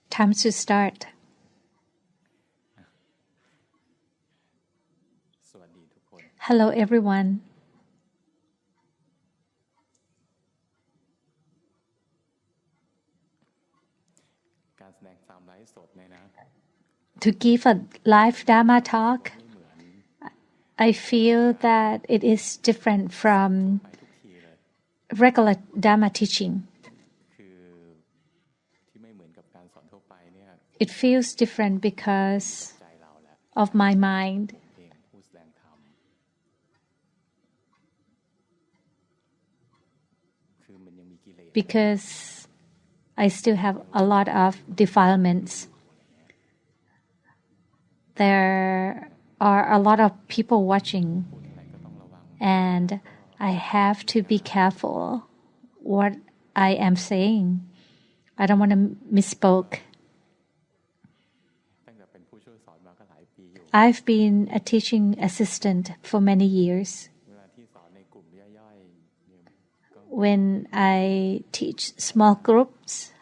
Time to start. Hello everyone. To give a live Dhamma talk, I feel that it is different from regular Dhamma teaching. It feels different because of my mind. Because I still have a lot of defilements. There are a lot of people watching, and I have to be careful what I am saying. I don't want to misspoke. I've been a teaching assistant for many years. When I teach small groups,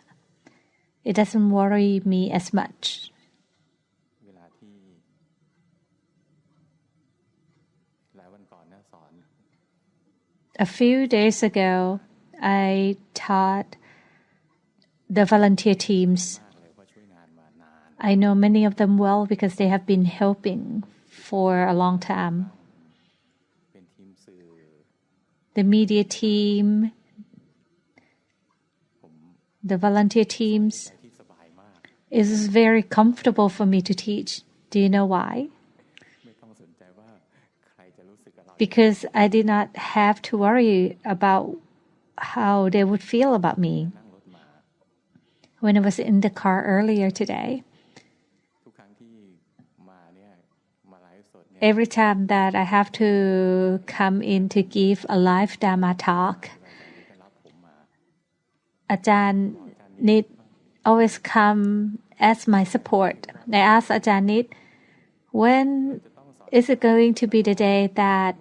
it doesn't worry me as much. A few days ago, I taught the volunteer teams. I know many of them well because they have been helping for a long time. The media team, the volunteer teams, it is very comfortable for me to teach. Do you know why? Because I did not have to worry about how they would feel about me. When I was in the car earlier today, every time that I have to come in to give a live Dhamma talk, Ajahn Nit always come as my support. I ask Ajahn Nit, when is it going to be the day that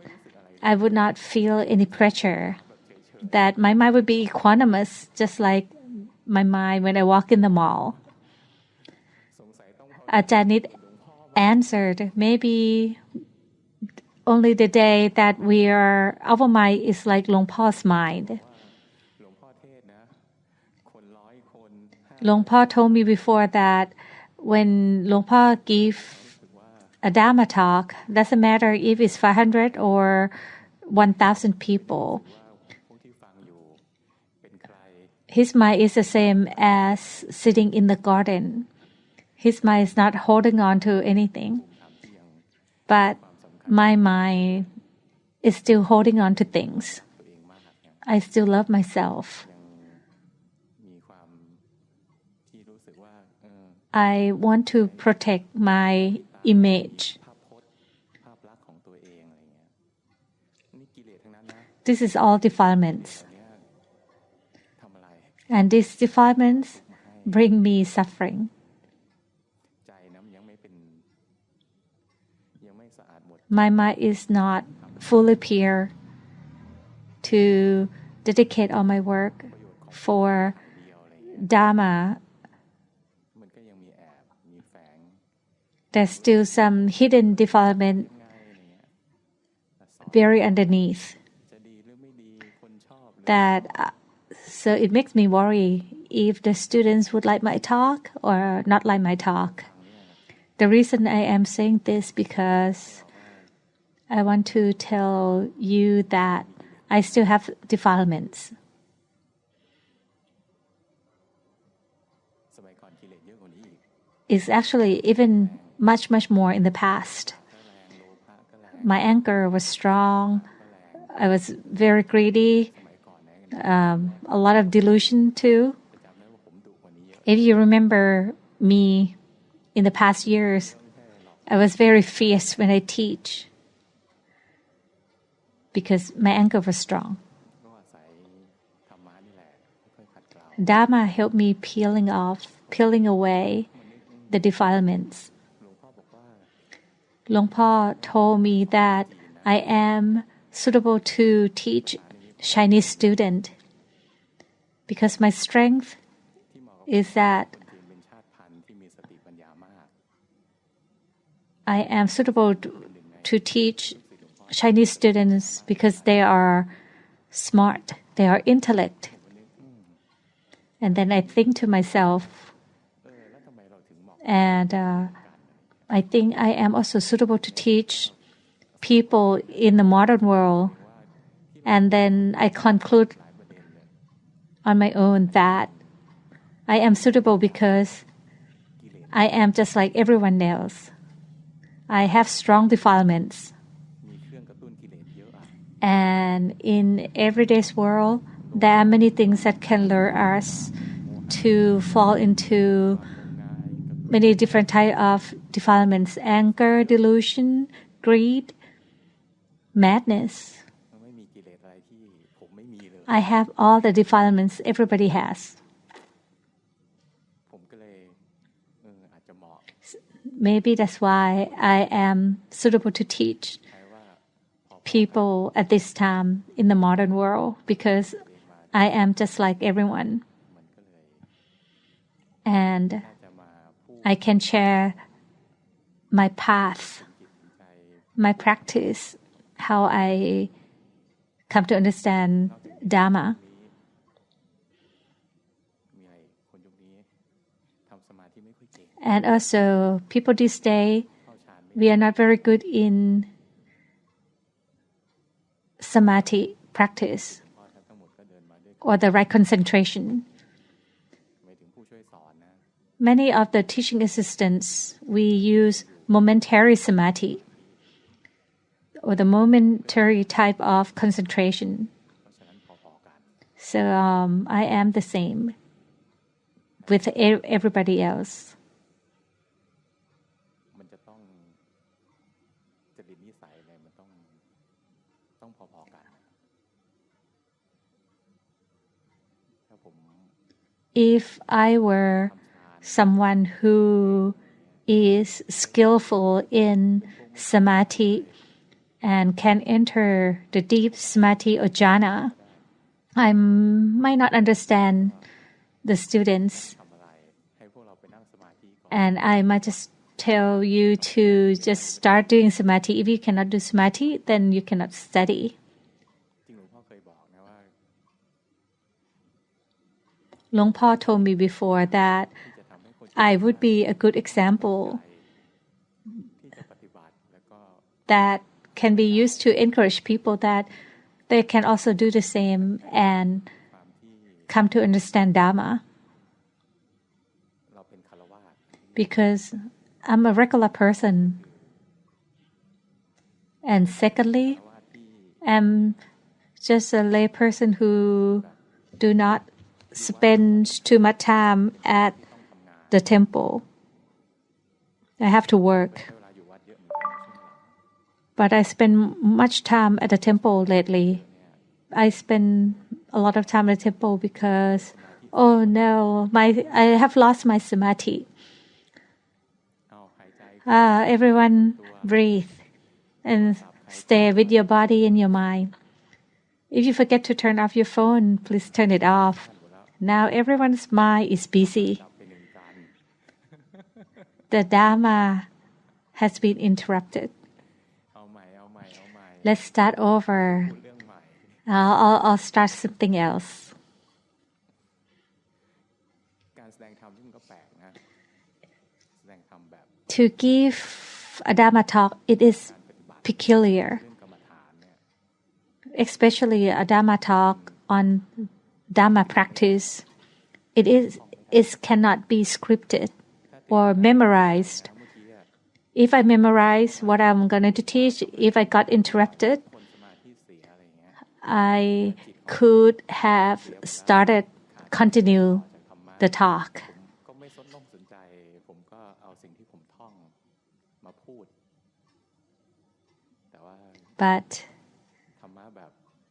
I would not feel any pressure, that my mind would be equanimous, just like my mind when I walk in the mall? Ajahn Nit answered, maybe only the day that our mind is like Luang Pa's mind. Luang Pa told me before that when Luang Pa give a Dhamma talk, doesn't matter if it's 500 or 1,000 people. His mind is the same as sitting in the garden. His mind is not holding on to anything, but my mind is still holding on to things. I still love myself. I want to protect my image. This is all defilements. And these defilements bring me suffering. My mind is not fully pure to dedicate all my work for Dhamma. There's still some hidden defilement very underneath. So it makes me worry if the students would like my talk or not like my talk. The reason I am saying this because I want to tell you that I still have defilements. It's actually even much more in the past. My anger was strong. I was very greedy. A lot of delusion too. If you remember me in the past years, I was very fierce when I teach because my anger was strong. Dhamma helped me peeling away the defilements. Luang Pa told me that I am suitable to teach Chinese students because my strength is that I am suitable to teach Chinese students because they are smart, they are intellect. And then I think to myself, and I think I am also suitable to teach people in the modern world. And then I conclude on my own that I am suitable because I am just like everyone else. I have strong defilements. And in everyday's world, there are many things that can lure us to fall into many different types of defilements: anger, delusion, greed, madness. I have all the defilements everybody has. Maybe that's why I am suitable to teach people at this time in the modern world, because I am just like everyone. And I can share my path, my practice, how I come to understand Dhamma. And also, people this day, we are not very good in samadhi practice or the right concentration. Many of the teaching assistants, we use momentary samadhi or the momentary type of concentration. So I am the same with everybody else. If I were someone who is skillful in samadhi and can enter the deep samadhi or jhana, I might not understand the students. And I might just tell you to just start doing samadhi. If you cannot do samadhi, then you cannot study. Long Pa told me before that I would be a good example that can be used to encourage people that they can also do the same and come to understand Dhamma. Because I'm a regular person. And secondly, I'm just a lay person who do not spend too much time at the temple. I have to work. But I spend much time at the temple lately. I spend a lot of time at the temple because, oh no, I have lost my samadhi. Everyone breathe and stay with your body and your mind. If you forget to turn off your phone, please turn it off. Now everyone's mind is busy. The Dhamma has been interrupted. Let's start over. I'll start something else. To give a Dhamma talk, it is peculiar, especially a Dhamma talk on Dhamma practice. It cannot be scripted or memorized. If I memorize what I'm going to teach, if I got interrupted, I could have continue the talk. But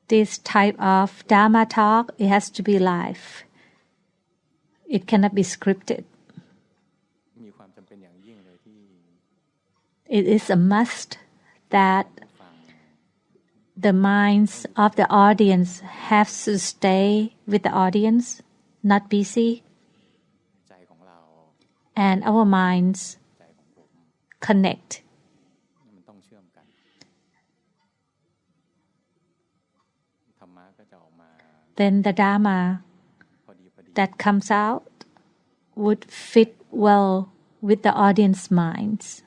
this type of Dhamma talk, it has to be live. It cannot be scripted. It is a must that the minds of the audience have to stay with the audience, not busy, and our minds connect then the Dhamma that comes out would fit well with the audience minds.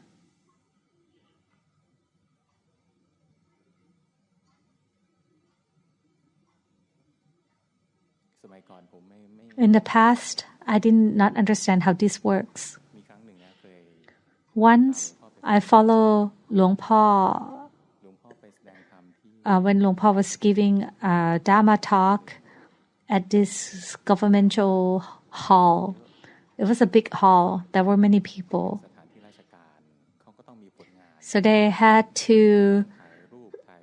In the past, I did not understand how this works. Once, I follow Luang Po when Luang Po was giving a Dhamma talk at this governmental hall. It was a big hall. There were many people. So they had to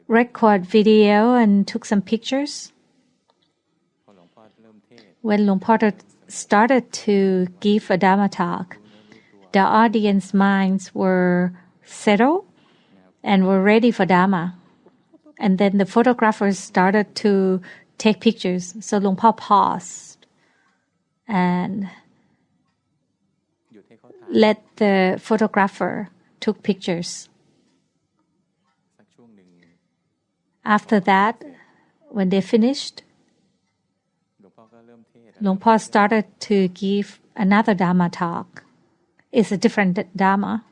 record video and took some pictures. When Luang Po started to give a Dhamma talk, the audience minds were settled and were ready for Dhamma. And then the photographers started to take pictures. So Luang Po paused and let the photographer took pictures. After that, when they finished, Luang Po started to give another Dhamma talk. It's a different Dhamma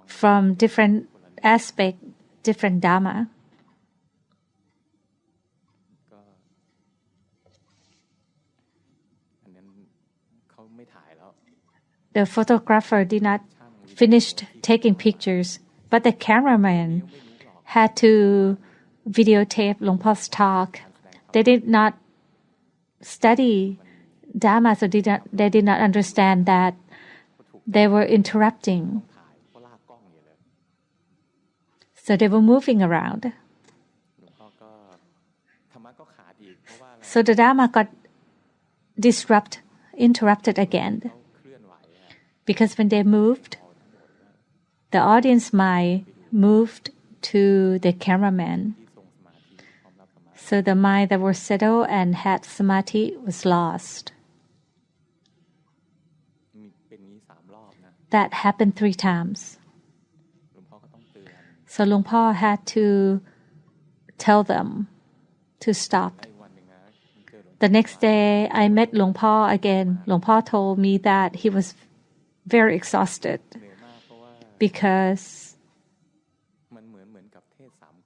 from different aspect, different Dhamma. The photographer did not finish taking pictures, but the cameraman had to videotape Luang Po's talk. They did not study Dhamma, so they did not understand that they were interrupting. So they were moving around. So the Dhamma got interrupted again. Because when they moved, the audience mind moved to the cameraman. So the mind that was settled and had samadhi was lost. That happened 3 times. So Luang Po had to tell them to stop. The next day, I met Luang Po again. Luang Po told me that he was very exhausted because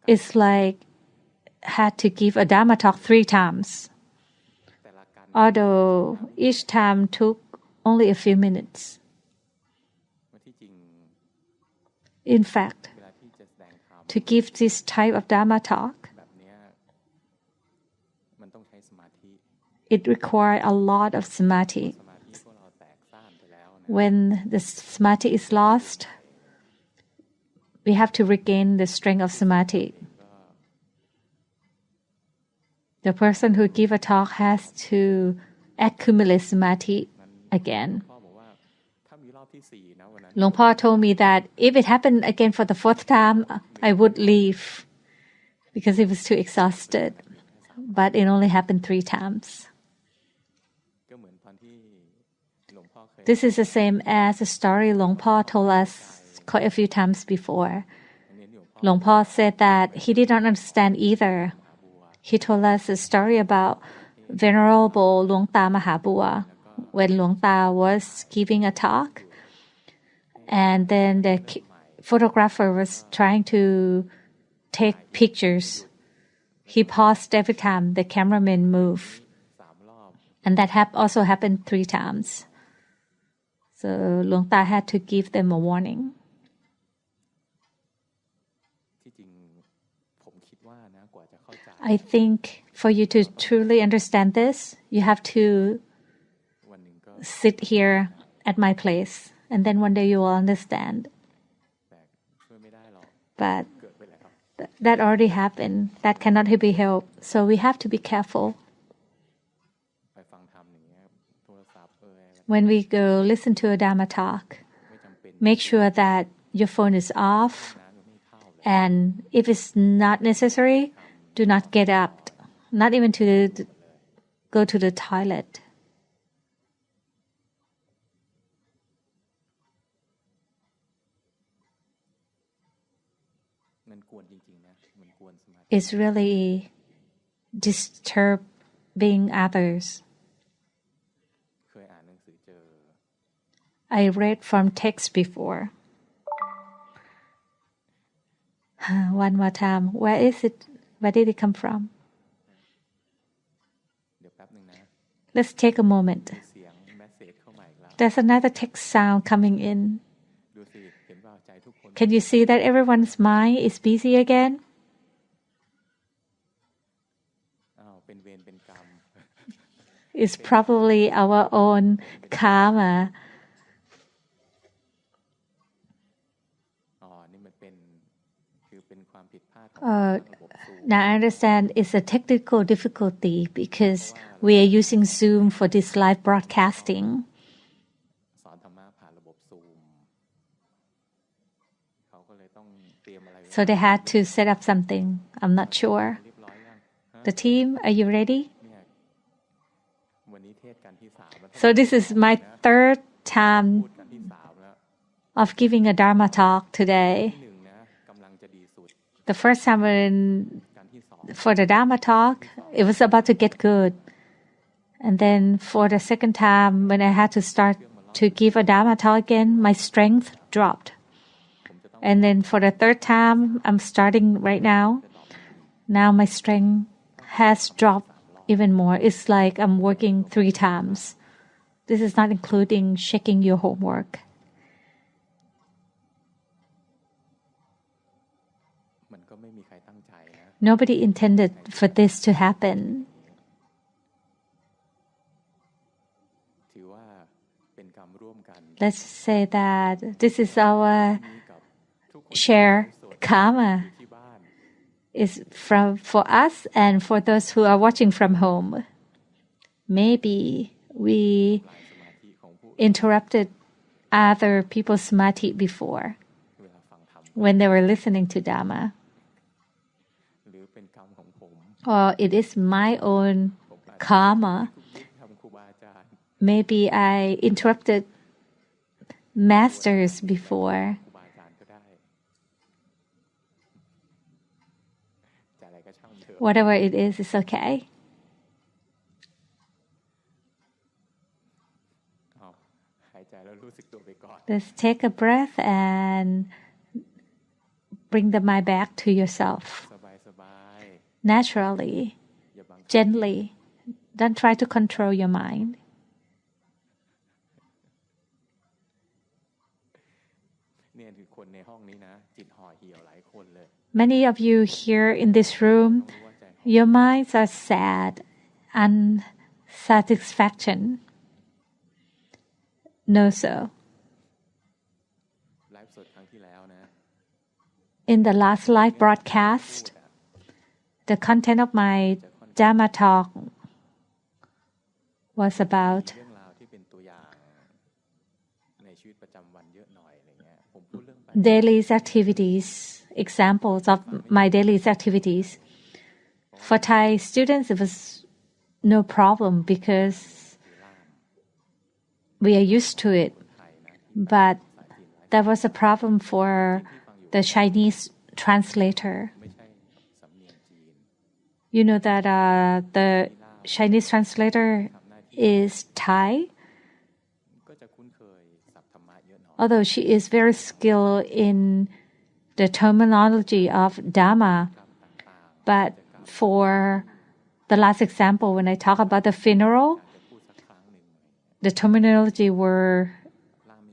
it's like had to give a Dhamma talk 3 times, although each time took only a few minutes. In fact, to give this type of Dhamma talk, it requires a lot of samadhi. When the samadhi is lost, we have to regain the strength of samadhi. The person who gives a talk has to accumulate samadhi again. Luang Po told me that if it happened again for the 4th time, I would leave because he was too exhausted. But it only happened 3 times. This is the same as a story Luang Po told us quite a few times before. Luang Po said that he did not understand either. He told us a story about Venerable Luang Ta Mahabua when Luang Ta was giving a talk. And then the photographer was trying to take pictures. He paused every time the cameraman moved. And that also happened 3 times. So Luang Ta had to give them a warning. I think for you to truly understand this, you have to sit here at my place, and then one day you will understand. But that already happened. That cannot be helped. So we have to be careful. When we go listen to a Dhamma talk, make sure that your phone is off. And if it's not necessary, do not get up, not even to go to the toilet. It's really disturbing others. I read from text before. One more time. Where is it? Where did it come from? Let's take a moment. There's another text sound coming in. Can you see that everyone's mind is busy again? It's probably our own karma. Now I understand it's a technical difficulty because we are using Zoom for this live broadcasting. So they had to set up something. I'm not sure. The team, are you ready? So this is my third time of giving a Dharma talk today. The first time for the Dhamma talk, it was about to get good. And then for the second time, when I had to start to give a Dhamma talk again, my strength dropped. And then for the third time, I'm starting right now. Now my strength has dropped even more. It's like I'm working 3 times. This is not including checking your homework. Nobody intended for this to happen. Let's say that this is our share karma. It's for us and for those who are watching from home. Maybe we interrupted other people's samadhi before when they were listening to Dhamma. Or it is my own karma. Maybe I interrupted masters before. Whatever it is, it's okay. Let's take a breath and bring the mind back to yourself. Naturally, gently. Don't try to control your mind. Many of you here in this room, your minds are sad, unsatisfaction. No, so. In the last live broadcast, the content of my Dhamma talk was about daily activities, examples of my daily activities. For Thai students, it was no problem because we are used to it. But there was a problem for the Chinese translator. You know that the Chinese translator is Thai. Although she is very skilled in the terminology of Dhamma. But for the last example, when I talk about the funeral, the terminology were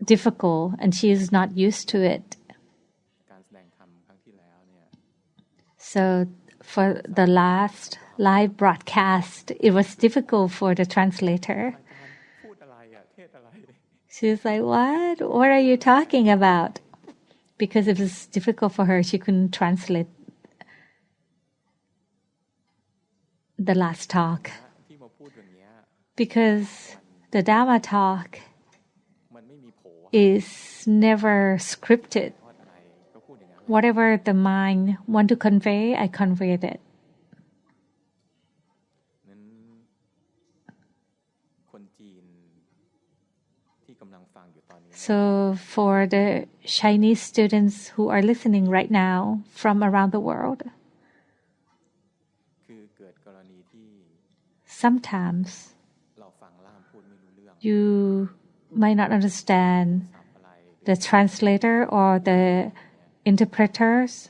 difficult and she is not used to it. So for the last live broadcast, it was difficult for the translator. She was like, what? What are you talking about? Because it was difficult for her. She couldn't translate the last talk. Because the Dhamma talk is never scripted. Whatever the mind want to convey, I convey it. So for the Chinese students who are listening right now from around the world, sometimes you might not understand the translator or the interpreters,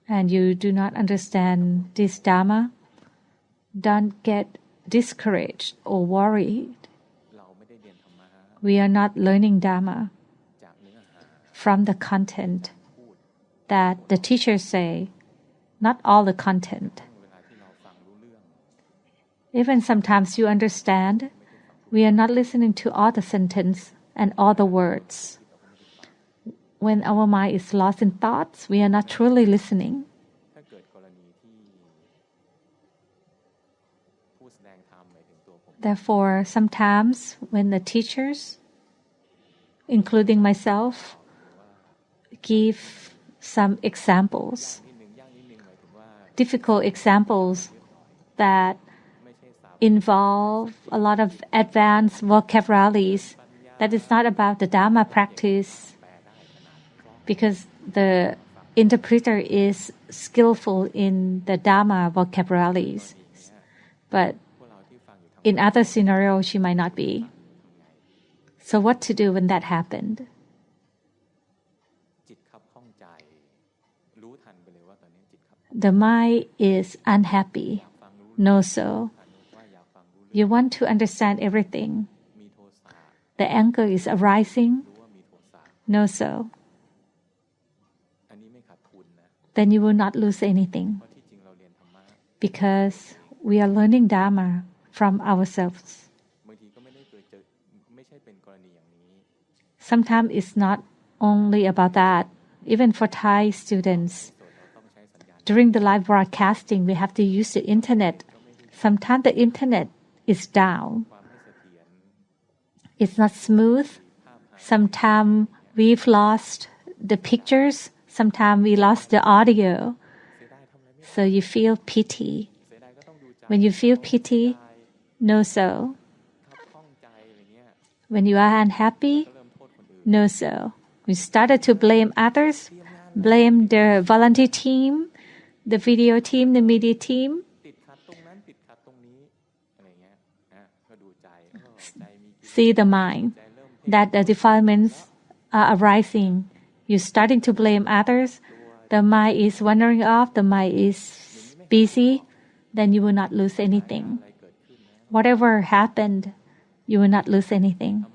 and you do not understand this Dhamma. Don't get discouraged or worried. We are not learning Dhamma from the content that the teachers say, not all the content. Even sometimes you understand, we are not listening to all the sentence and all the words. When our mind is lost in thoughts, we are not truly listening. Therefore, sometimes when the teachers, including myself, give some examples, difficult examples that involve a lot of advanced vocabularies, that is not about the Dhamma practice, because the interpreter is skillful in the Dhamma vocabularies, but in other scenarios she might not be. So what to do when that happened? The mind is unhappy. No, so. You want to understand everything. The anger is arising. No, so. Then you will not lose anything. Because we are learning Dhamma from ourselves. Sometimes it's not only about that. Even for Thai students, during the live broadcasting, we have to use the internet. Sometimes the internet is down. It's not smooth. Sometimes we've lost the pictures. Sometimes we lost the audio. So you feel pity. When you feel pity, no so. When you are unhappy, no so. We started to blame others, blame the volunteer team, the video team, the media team. See the mind, that the defilements are arising. You're starting to blame others. The mind is wandering off, the mind is busy. Then you will not lose anything. Whatever happened, you will not lose anything.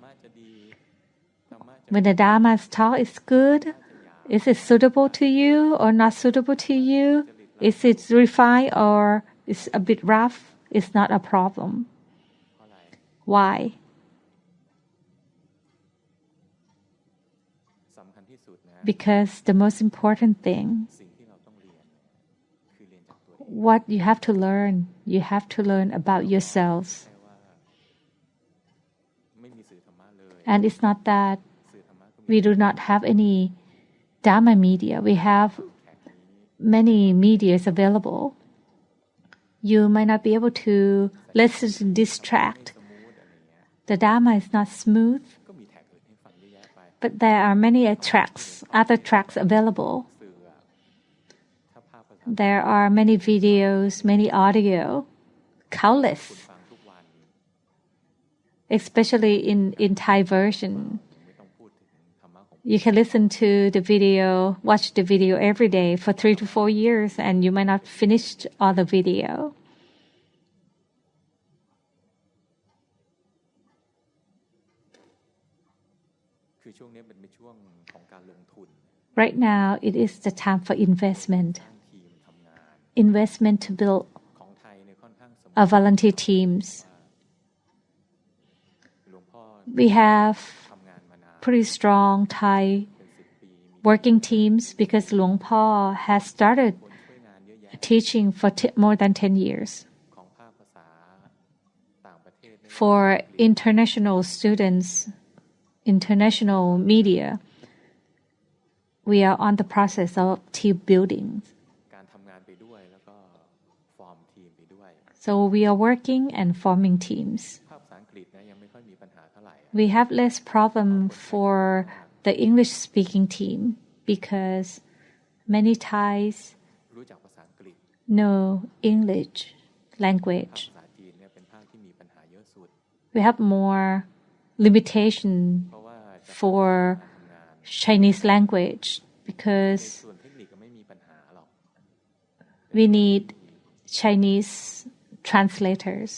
When the Dhamma's talk is good, is it suitable to you or not suitable to you? Is it refined or is a bit rough? It's not a problem. Why? Because the most important thing, what you have to learn about yourselves. And it's not that we do not have any Dhamma media. We have many medias available. You might not be able to listen to this track. The Dhamma is not smooth, but there are many tracks, other tracks available. There are many videos, many audio, countless, especially in Thai version. You can listen to the video, watch the video every day for 3 to 4 years, and you might not finish all the video. Right now, it is the time for investment. Investment to build our volunteer teams. We have pretty strong Thai working teams because Luang Po has started teaching for more than 10 years. For international students, international media, we are on the process of team building. So we are working and forming teams. We have less problem for the English-speaking team because many Thais know English language. ภาษาจีนเนี่ยเป็นภาคที่มีปัญหาเยอะสุด We have more limitation เพราะว่าจะ for Chinese language ใน because ส่วนเทคนิคก็ไม่มีปัญหาหรอก we need Chinese translators.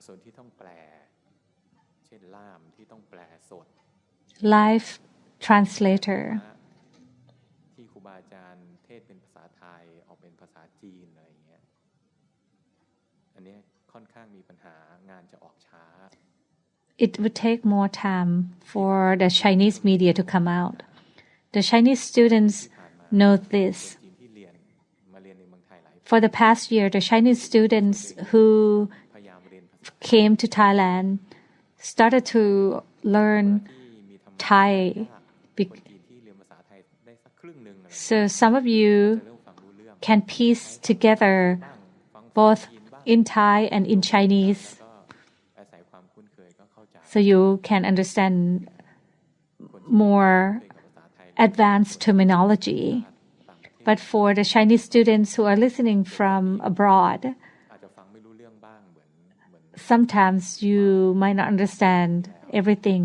ส่วนที่ต้องแปลเช่นล่ามที่ต้องแปลสด Live translator. ที่ครูบาอาจารย์เทศเป็นภาษาไทยออกเป็นภาษาจีนอะไรอย่างเงี้ยอันนี้ค่อนข้างมีปัญหางานจะออกช้า It would take more time for the Chinese media to come out. The Chinese students know this. จีนที่เรียนมาเรียนในเมืองไทยหลาย For the past year, the Chinese students who พยายามเรียนภาษา came to Thailand started to learn ที่มีธรรมะ Thai. คนจีนที่เรียนภาษาไทยได้สักครึ่งนึงอะไร So some of you เริ่มฟังรู้เรื่อง can piece together ฟัง both จีนบ้าง in Thai and in Chinese, ก็อาศัยความคุ้นเคยก็เข้าใจ so you can understand คนที่ more เคยกับภาษาไทย advanced terminology. ต่างประเทศ But for the Chinese students who are listening from abroad, อาจจะฟังไม่รู้เรื่องบ้างเหมือน sometimes you might not understand everything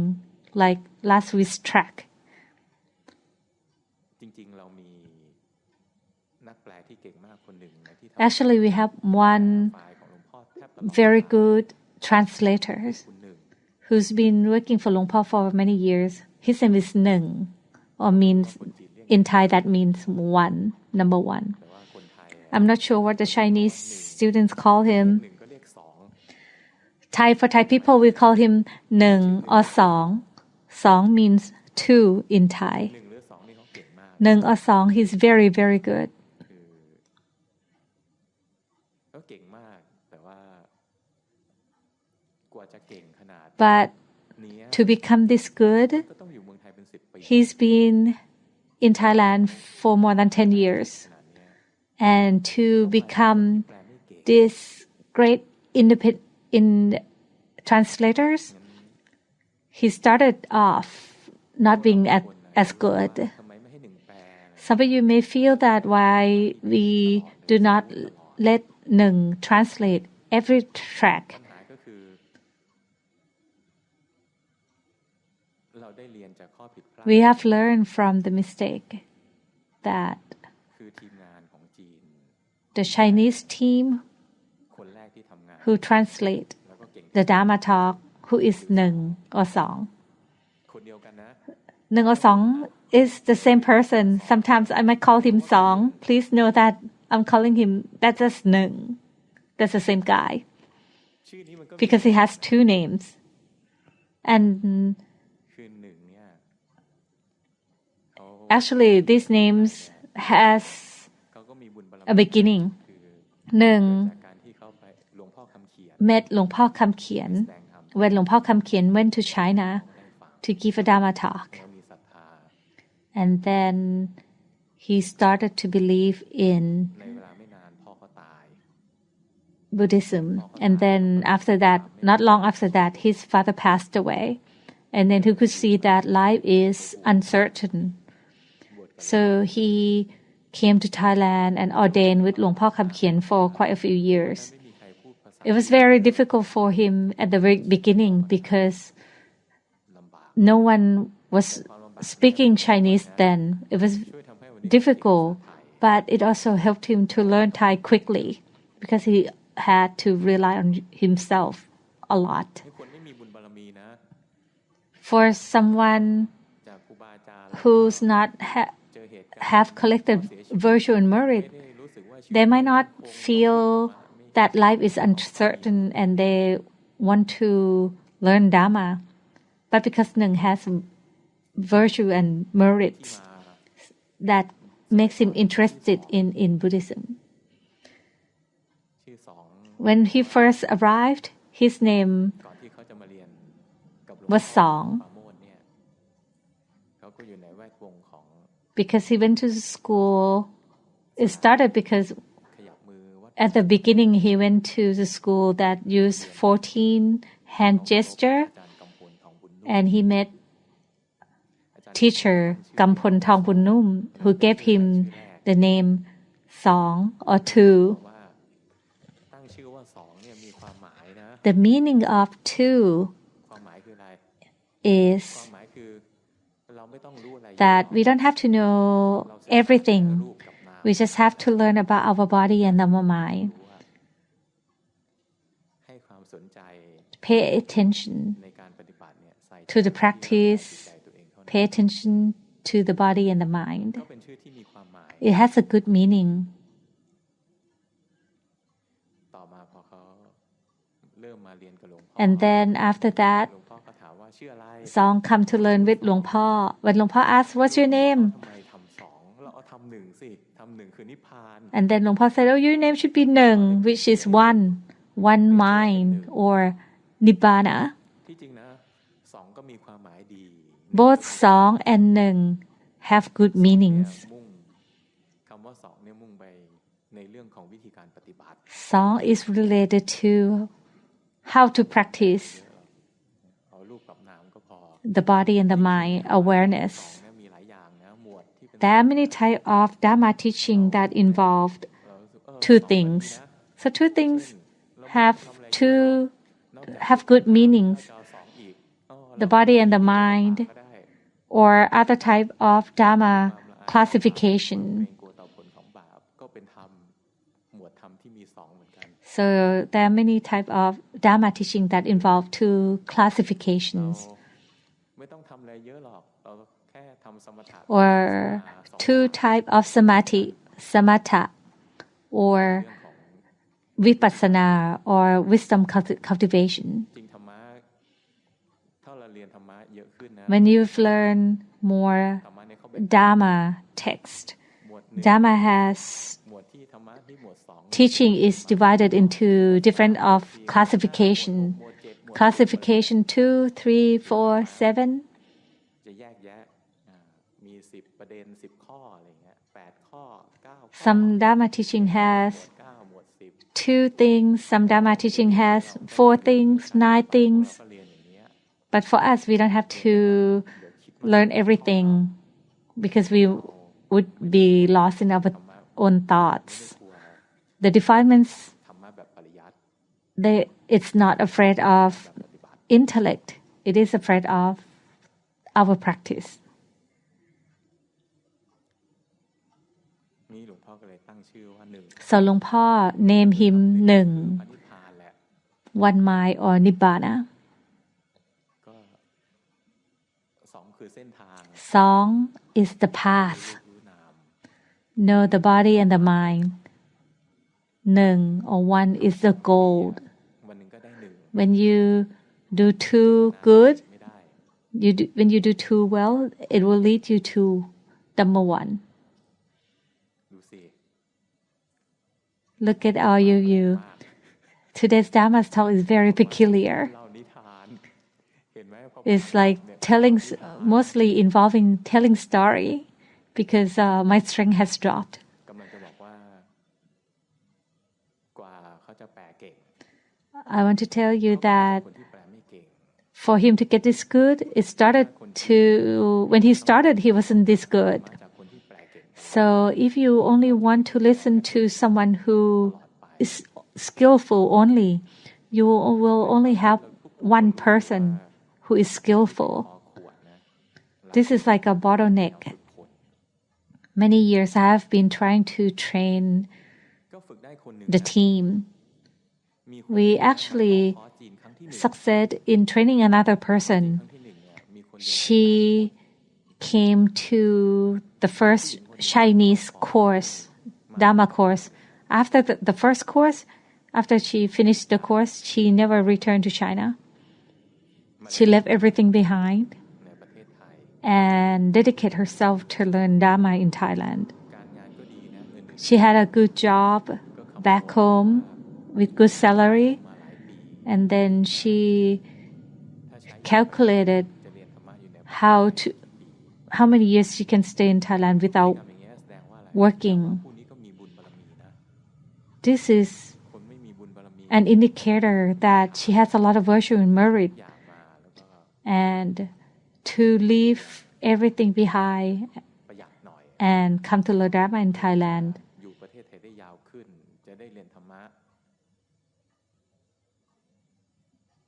like last week's track. จริงๆเรามีนักแปลที่เก่งมากคนหนึ่งนะที่ทำ Actually, we have one ไฟล์ของหลวงพ่อแทบตลอด very good translator คุณหนึ่ง who's been working for Luang Por for many years. His name is Neng, or means in Thai that means one, number one. แต่ว่าคนไทย I'm not sure what the Chinese students call him. หนึ่งก็เรียกสอง Thai for Thai people, we call him Neng or Song. Song means two in Thai. หนึ่งหรือสองนี่เขาเก่งมาก Neng or Song, he's very, very good. คือเขาเก่งมากแต่ว่ากว่าจะเก่งขนาด But นี้ to become this good, ก็ต้องอยู่เมืองไทยเป็น10 ปี he's been in Thailand for more than 10 years. ขนาดเนี้ย And to become แปลไม่เก่ง this great independent in translators, he started off not being as good. ทำไมไม่ให้หนึ่งแปล Some of you may feel that why we do not let Neng translate every track. ปัญหาก็คือเราได้เรียนจากข้อผิดพลาด We have learned from the mistake that คือทีมงานของจีน the Chinese team คนแรกที่ทำงาน who translate แล้วก็เก่ง the Dhamma talk, who is Neng or Song. คนเดียวกันนะ Neng or Song is the same person. Sometimes I might call him Song. Please know that I'm calling him, that's just Neng. That's the same guy. ชื่อนี้มันก็มี Because he has two names. And คือหนึ่งเนี่ยเขา actually, these names has เขาก็มีบุญบาร a มี beginning. คือ Neng จากการที่เขาไปหลวงพ่อคำเขียน met Luang Por Kam Kien แสดงธรรม when Luang Por Kam Kien went to China ให้ฟัง to give a Dhamma talk. แล้วมีศรัทธา And then he started to believe in ในเวลาไม่นานพ่อเขาตาย Buddhism. And then after that, not long after that, his father passed away. And then he could see that life is uncertain. So he came to Thailand and ordained with Luang Por Kam Kien for quite a few years. ไม่มีใครพูดภาษา It was very difficult for him at the very beginning because ลำบาก no one was speaking Chinese then. It was ช่วยทำให้วันนี้ difficult, but it also helped him to learn Thai quickly because he had to rely on himself a lot. ให้คนไม่มีบุญบารมีนะ For someone จากครูบาอาจารย์ who's not เจอเหตุการณ์ have collected virtue and ไม่ merit, ได้รู้สึกว่าชีวิต they might not feel that life is uncertain and they want to learn Dhamma. But because Neng has virtue and merits มา that makes him interested in Buddhism. ชื่อสอง When he first arrived, his name ก่อนที่เขาจะมาเรียนกับหลวง was พ่อ Song ปราโมทย์เนี่ยเขาก็อยู่ในแวดวงของ because he went to school. It started because ขยับมือวัด at the beginning he went to the school that used 14 hand gesture อาจารย์กำพลทองบุญนุ่ม and he met อาจารย์ teacher Kampon Thong Bun Num who gave him the name song or two. ว่าตั้งชื่อว่าสองเนี่ยมีความหมายนะ The meaning of two ความหมายคืออะไร is ความหมายคือเราไม่ต้องรู้อะไร that we don't have to know everything. We just have to learn about our body and our mind. ให้ความสนใจ Pay attention ในการปฏิบัติเนี่ยใส่ to the practice. ใจตัวเองเท่านั้น Pay attention to the body and the mind. ก็เป็นชื่อที่มีความหมาย It has a good meaning. ต่อมาพอเขาเริ่มมาเรียนกับหลวงพ่อ And then after that, หลวงพ่อก็ถามว่าชื่ออะไร Song come to learn with Luang Po. When Luang Po asks, "What's your name?" ทำไมทำสองเราเอาทำหนึ่งสิทำหนึ่งคือนิพพาน And then Luang Po said, "Oh, your name should be Neng, which is one mind or Nibbana." ที่จริงนะสองก็มีความหมายดี Both Song and Neng have good meanings. มุ่งคำว่าสองเนี่ยมุ่งไปในเรื่องของวิธีการปฏิบัติ Song is related to how to practice เอารูปกับนามก็พอ the body and the mind สอง awareness. เนี่ยมีหลายอย่างนะหมวดที่เป็น There are many types of Dhamma teaching that involved เรารู้สึก two สอง things. แบบนี้นะ So two things เรา have ทำอะไร two นอกจาก have good ถ้า meanings. จะเอาสองอีก The body and the mind ก็ได้ or other type of Dhamma classification. เกรงกลัวต่อผลของบาปก็เป็นธรรมหมวดธรรมที่มีสองเหมือนกัน So there are many type of Dhamma teaching that involve two เรา classifications ไม่ต้องทำอะไรเยอะหรอกเราแค่ทำสมถะ or สอง two type of samatha or เรื่องของ vipassana or wisdom cultivation. จริงธรรมะถ้าเราเรียนธรรมะเยอะขึ้นนะ When you've learned more ธรรมะเนี่ยเขาเป็น Dhamma text, หมวดหนึ่ง Dhamma has หมวดที่ธรรมะที่หมวดสอง teaching is divided into different of classification. หมวดเจ็ดหมวด Classification 2, 3, 4, 7. จะแยกแยะมี10ประเด็น10ข้ออะไรเงี้ย8ข้อ9ข้อ Some Dhamma teaching หมว has ด9หมวด10 two things. Some Dhamma teaching has 4 things, 9 เรา things. ก็เรียนอย่างเงี้ย But for us, we don't have to learn everything because we would be lost in our own thoughts. กลัว The defilements, ธรรมะแบบปริยัติ it's not afraid of ปฏิบัติ intellect. It is afraid of our practice. นี่หลวงพ่อก็เลยตั้งชื่อว่าหนึ่ง So Luang Po name him Neng, อนิพพานแหละ one mind or Nibbana. ก็สองคือเส้นทาง Song is the path. รู้นาม Know the body and the mind. Neng or one is the goal. วันหนึ่งก็ได้หนึ่ง When you do too good, ไม่ได้ when you do too well, it will lead you to Dhamma one. ดูสิ Look at all of you. Today's Dhamma talk is very peculiar. เล่านิทานเห็นไหมพอ It's like telling, mostly involving telling story, because my strength has dropped. กำลังจะบอกว่ากว่าเขาจะแปลเก่ง I want to tell you that คนที่แปลไม่เก่ง for him to get this good, when he started, he wasn't this good. มาจากคนที่แปลเก่ง So if you only want to listen to someone who is skillful only, you will only have one person who is skillful. พอขวดนะ This is like a bottleneck. ฝึกฝน Many years I have been trying to train ก็ฝึกได้คนหนึ่ง the team. มีคน We actually ขอจีนครั้งที่หนึ่ง succeed in training another ครั้ person. งที่หนึ่งเนี่ยมีคนเดียว She came to the first Chinese course, Dhamma course. After the first course, after she finished the course, she never returned to China. She left everything behind ในประเทศไทย and dedicated herself to learn Dhamma in Thailand. การงานก็ดีนะเงินเดือน She had a good job back home with good salary, มาหลายปี and then she ถ้าใช้ calculated จะเรียนธรรมะอยู่ใน how many years she can stay in Thailand without ทำอย่างเงี้ยแสดงว่าอะไร working. ผู้นี้ก็มีบุญบารมีนะ This is คนไม่มีบุญบารมี an indicator that she has a lot of virtue and merit, อยากมาแล้วก็ and to leave everything behind ประหยัดหน่อย and come to learn Dhamma in Thailand อยู่ประเทศไ ได้เรียนธรรมะ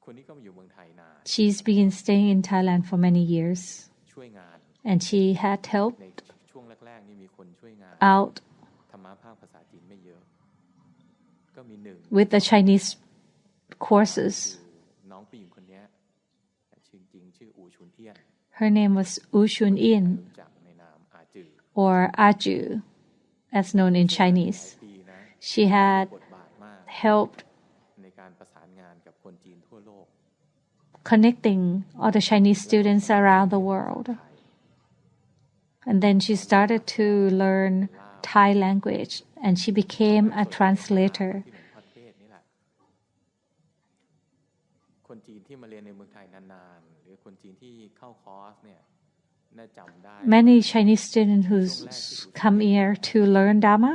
คนนี้ก็มาอยู่เมืองไทยนาน She's been staying in Thailand for many years, ช่วยงาน and she had ใน helped ช่วงแรกๆนี่มีคนช่วยงาน out ธรรมะภาคภาษาจีนไม่เยอะก็มีหนึ่ง with the Chinese courses. น้องผู้หญิงคนนี้ชื่อจริงชื่ออูชุนเทียน Her name was U Shun In, รู้จักในนามอาจือ or Aju, as known in Chinese. ปีนะ She had บทบาทมาก helped ในการประสานงานกับคนจีนทั่วโลก connecting all the Chinese students around the world. And then she started to learn Thai language, and she became a translator. ที่เหมือนพัดเทศนี่แหละคนจีนที่มาเรียนในเมืองไทยนานๆหรือคนจีนที่เข้าคอร์สเนี่ยน่าจำได้ Many Chinese students who come here to learn Dhamma,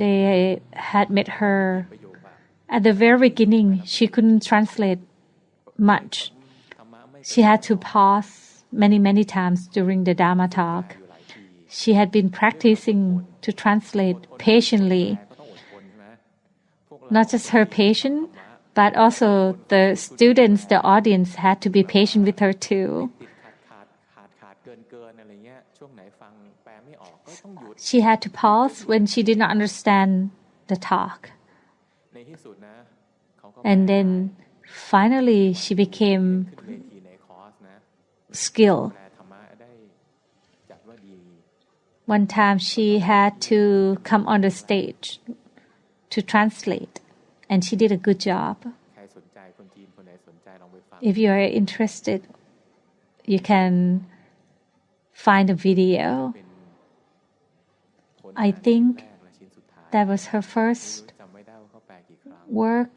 they had met her ประโยคว่า at the very beginning. She couldn't translate much. ธรรมะไม่ She had to pause many times during the Dhamma อยู่ talk. หลายปี She had been practicing to translate patiently, ก็ต้องอดทนใช่ไหมพวกเรา not just her patient, but also the students, the audience had to be patient with her too. ติดขาดเกินอะไรเงี้ยช่วงไหนฟังแปลไม่ออกก็ต้องหยุด She had to pause when she did not understand the talk. ในที่สุดนะเขาก็ And then finally she became ขึ้นเวทีในคอร์สนะ skilled. แปลธรรมะได้จัดว่าดี One time she had to come on the stage to translate, and she did a good job. ใครสนใจคนจีนคนไหนสนใจลองไปฟัง If you are interested, you can find a video. เป็นผล I งาน think ชิ้นแรกและชิ้นสุดท้าย that was her ไม่ first รู้จำไม่ได้ว่าเขาแปลกี่ครั้ง work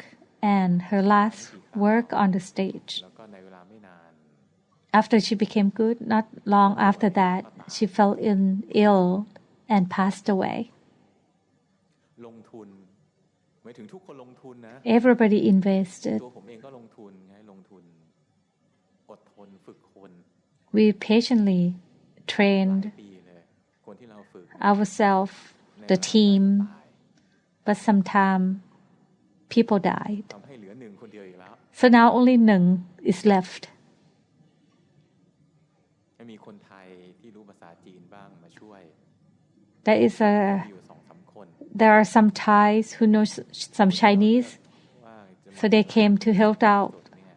and her last work on the stage. แล้วก็ในเวลาไม่นาน After she became good, not long after that, she fell ill and passed away. ลงทุนหมายถึงทุกคนลงทุนนะ Everybody invested. ตัวผมเองก็ลงทุนไงลงทุนอดทนฝึกคน We patiently หลาย trained ปีเลยคนที่เราฝึก ourselves, ใน the เวลา team, ตาย but sometimes people died. ทำให้เหลือหนึ่งคนเดียวอีกแล้ว So now only Nung is left. จะมีคนไทยที่รู้ภาษาจีนบ้างมาช่วย There is มี a อยู่2-3 คน there are some Thais who know some Chinese, ว่าจะ so they came to help ส out ดเนี่ย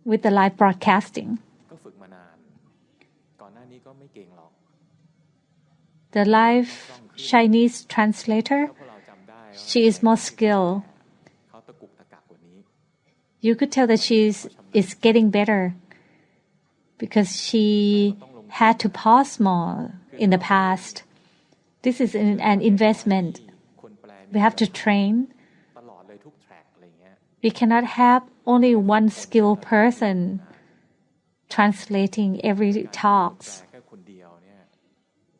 with the live broadcasting. ก็ฝึกมานาน ก่อนหน้านี้ก็ไม่เก่งหรอก The live Chinese translator, ถ้าพวกเราจำได้ว่า she is more skilled. เขาตะกุกตะกักกว่านี้ You could tell that she is getting better because she had to pause more in the past. This is an investment. คนแปล We have to train. ตลอดเลยทุกแทร็กอะไรเงี้ย We cannot have only one skilled person translating every แปล talks. แค่คนเดียวเนี่ย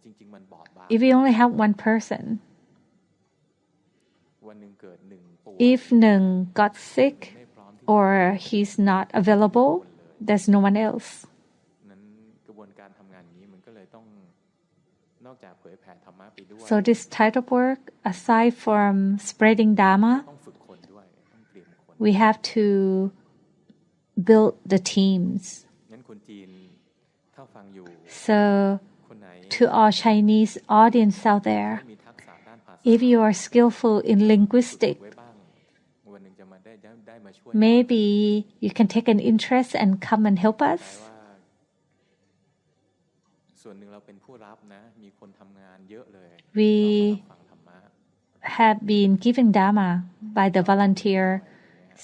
จริงๆมันบอบบาง If we only have one person, วันหนึ่งเกิดหนึ่งป่วย if Nung got sick ไม่พร้อมที่ or he's not available, there's no one else. นั้นกระบวนการทำงานนี้มันก็เลยต้องนอกจากเผยแผ่ธรรมะไปด้วย So this type of work, aside from spreading Dhamma, ต้องฝึกคนด้วยต้องเตรียมคน we have to build the teams. งั้นคนจีนถ้าฟังอยู่ So คนไหน to our Chinese audience out there, มีทักษะด้านภาษา if you are skillful in linguistic, ไว้บ้างวันหนึ่งจะมาได้มาช่วย maybe you can take an interest and come and help แปล us. ว่าส่วนหนึ่งเราเป็นผู้รับนะมีคนทำงานเยอะเลย We เราฟังธรรมะ have been given Dhamma by the volunteer.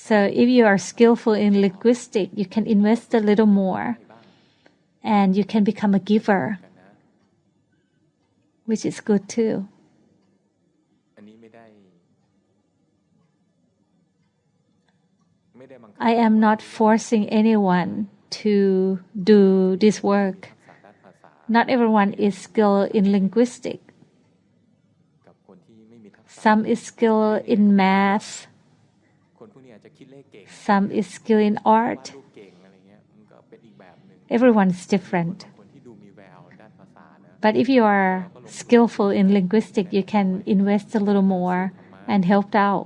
So if you are skillful in linguistic, you can invest a little more ให้บ้าง and you can become a giver, กันนะ which is good too. อันนี้ไม่ได้บังคับ I am not forcing anyone to do this work. ทักษะด้านภาษา Not everyone is skilled in linguistic. กับคนที่ไม่มีทักษะ Some is skilled in math. คนพวกนี้อาจจะคิดเลขเก่ง Some is skilled in วาด art. รูปเก่งอะไรเงี้ยมันก็เป็นอีกแบบหนึ่ง Everyone is different. คนที่ดูมีแววด้านภาษานะ But if you are skillful in linguistic, you can invest a little more and helped out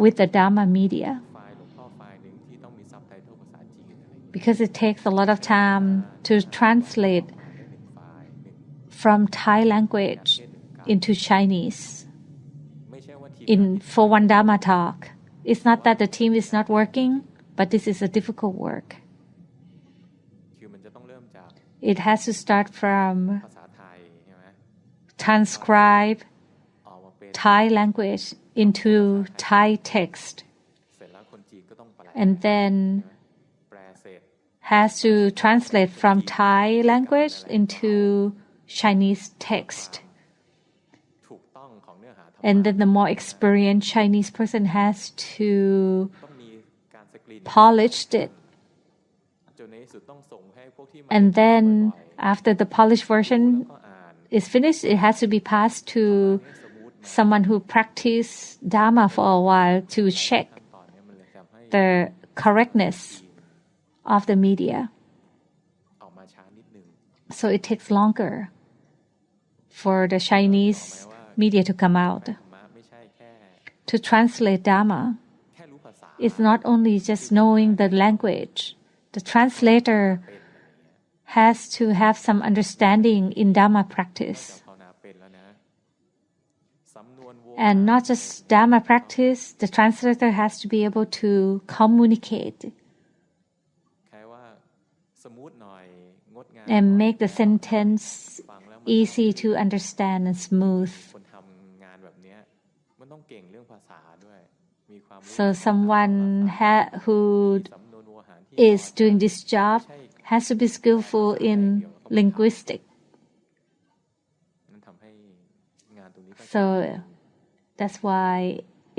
with the Dhamma media ไฟล์หลวงพ่อไฟล์หนึ่งที่ต้องมีซับไตเติลภาษาจีนอะไรอย่างเงี้ย because it takes a lot of time to translate ได้หนึ่งไฟล์หนึ่ง from Thai language into Chinese ไม่ใช่ว่าทีม in for one Dhamma talk. It's not that the team is not working, but this is a difficult work. คือมันจะต้องเริ่มจาก It has to start from ภาษาไทยใช่ไหม transcribe ออกมาเป็น Thai language into Thai text, เสร็จแล้วคนจีนก็ต้องแปล and then แปลเสร็จ has to translate from Thai language into Chinese text. ถูกต้องของเนื้อหาธรรมะ And then the more experienced Chinese person has to ต้องมีการสกรีน polish it. จนในที่สุดต้องส่งให้พวกที่มา And บ่ then อย after the polished ๆ version ก็อ่าน is finished, it has to be passed to สมมุติ someone who practiced Dhamma for a while to check ขั้นตอนเนี้ยมันเลยทำให้ the correctness of the media. ออกมาช้านิดนึง So it takes longer for the Chinese media to come out. ธรรมะไม่ใช่แค่ To translate Dhamma แค่รู้ภาษา is not only just knowing the language. The translator has to have some understanding in Dhamma practice. ภาวนาเป็นแล้วนะสำนวนวง And not just Dhamma practice, the translator has to be able to communicate ใครว่าสมูทหน่อยงดงาม and make the sentence ฟังแล้วมัน easy to understand and smooth. คนทำงานแบบเนี้ยมันต้องเก่งเรื่องภาษาด้วยมีความรู้ So someone who สำนวนโวหารที่ is doing this job has to be skillful in linguistic. นั่นทำให้งานตรงนี้ก็ So that's why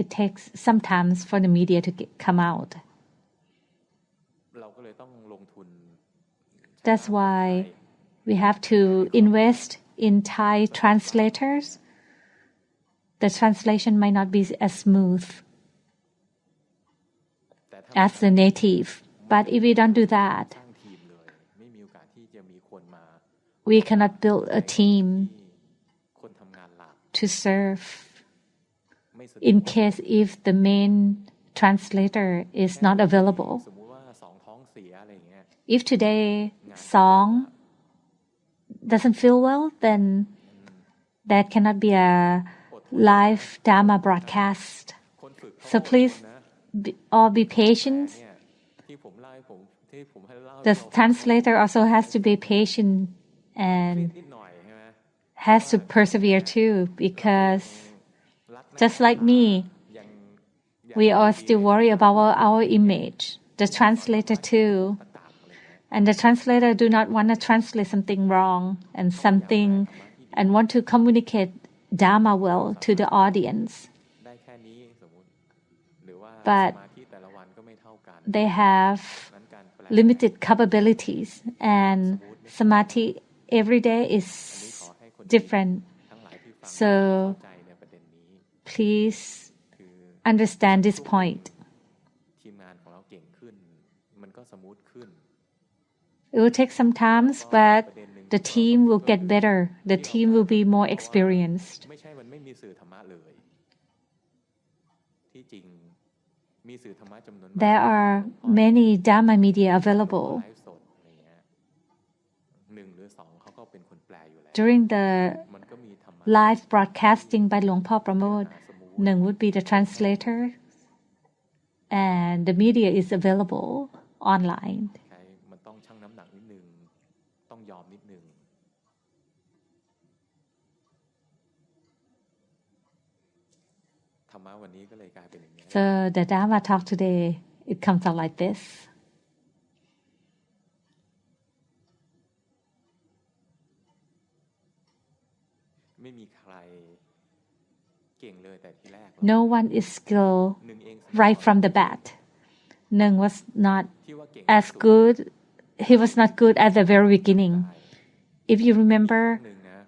it takes sometimes for the media to come out. เราก็เลยต้องลงทุน That's why we have to invest in Thai translators. The translation might not be as smooth แต่ถ้า as the native. But if we don't do that, สร้างทีมเลยไม่มีโอกาสที่จะมีคนมา we cannot build a team คนทำงานหลัก to serve ไม่สะดวก in case if the main translator is not available. สมมุติว่าสองท้องเสียอะไรอย่างเงี้ย If today song doesn't feel well, then there cannot be a live Dhamma broadcast. คนฝึกเขา So please นะ all be patient. เนี่ยที่ผมเล่าให้ผมที่ผมให้เล่า The translator also has to be patient and นิดหน่อยใช่ไหม has to persevere too, because รักนะ just like me, ยัง we all still worry about our image. The translator too. ต่างๆอะไรเงี้ย And the translator do not want to translate something wrong and want to communicate Dhamma well to the audience. ได้แค่นี้สมมุติหรือว่า But สมาธิแต่ละวันก็ไม่เท่ากัน they have นั้นการแปล limited capabilities, and samadhi every day is ขอให้คน different. ทั้งหลายที่ฟัง So เข้าใจในประเด็นนี้ please คือ understand this point. ทีมงานของเราเก่งขึ้น มันก็สมูทขึ้น It will take some time, but the team will get better. The team will be more experienced. ไม่ใช่มันไม่มีสื่อธรรมะเลย ที่จริงมีสื่อธรรมะจำนวนมาก There are many Dhamma media available. ไลฟ์สดอะไรเงี้ยหนึ่งหรือสองเขาก็เป็นคนแปลอยู่แล้ว During the มันก็มีธรรมะ live broadcasting by Luang Por Pramod, Nung would be the translator, and the media is available online. ใช่มันต้องชั่งน้ำหนักนิดนึงต้องยอมนิดนึงธรรมะวันนี้ก็เลยกลายเป็นอย่างนี้ So the Dhamma talk today, it comes out like this. ไม่มีใครเก่งเลยแต่ทีแรก No one is skilled หนึ่งเอง right from the bat. Nung was not ที่ว่าเก่ง as good. He was not good at the very beginning. If you remember หนึ่งนะ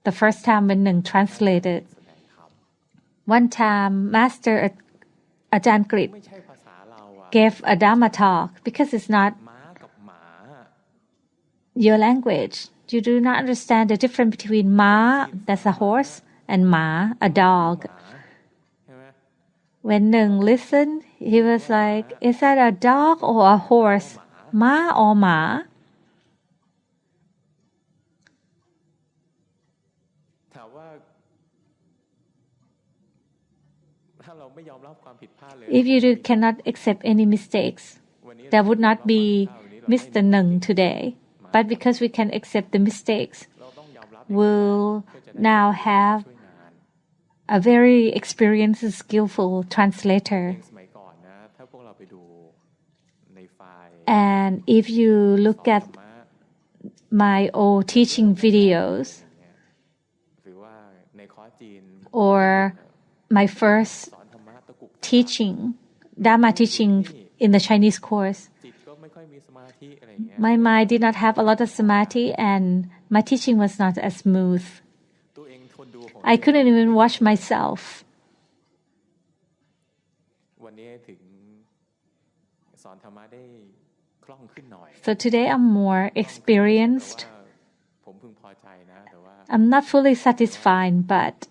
the first time when Nung translated, แสดงธรรม one time Master Ajahn Grit ไม่ใช่ภาษาเราอะ gave a Dhamma talk because it's not ม้ากับหมา your language. You do not understand the difference between ma, that's a horse, and ma, a dog. หมาใช่ไหม When Nung listened, he was like, "Is that a dog or a horse? Ma or ma?" ถามว่าถ้าเราไม่ยอมรับความผิดพลาดเลย If you cannot accept any mistakes, there would not be Mr. Nung today. But because we can accept the mistakes, we'll now have a very experienced, skillful translator. And if you look at my old teaching videos or my first teaching, Dhamma teaching in the Chinese course, my mind did not have a lot of samadhi and my teaching was not as smooth. I couldn't even watch myself. So today I'm more experienced. I'm not fully satisfied, but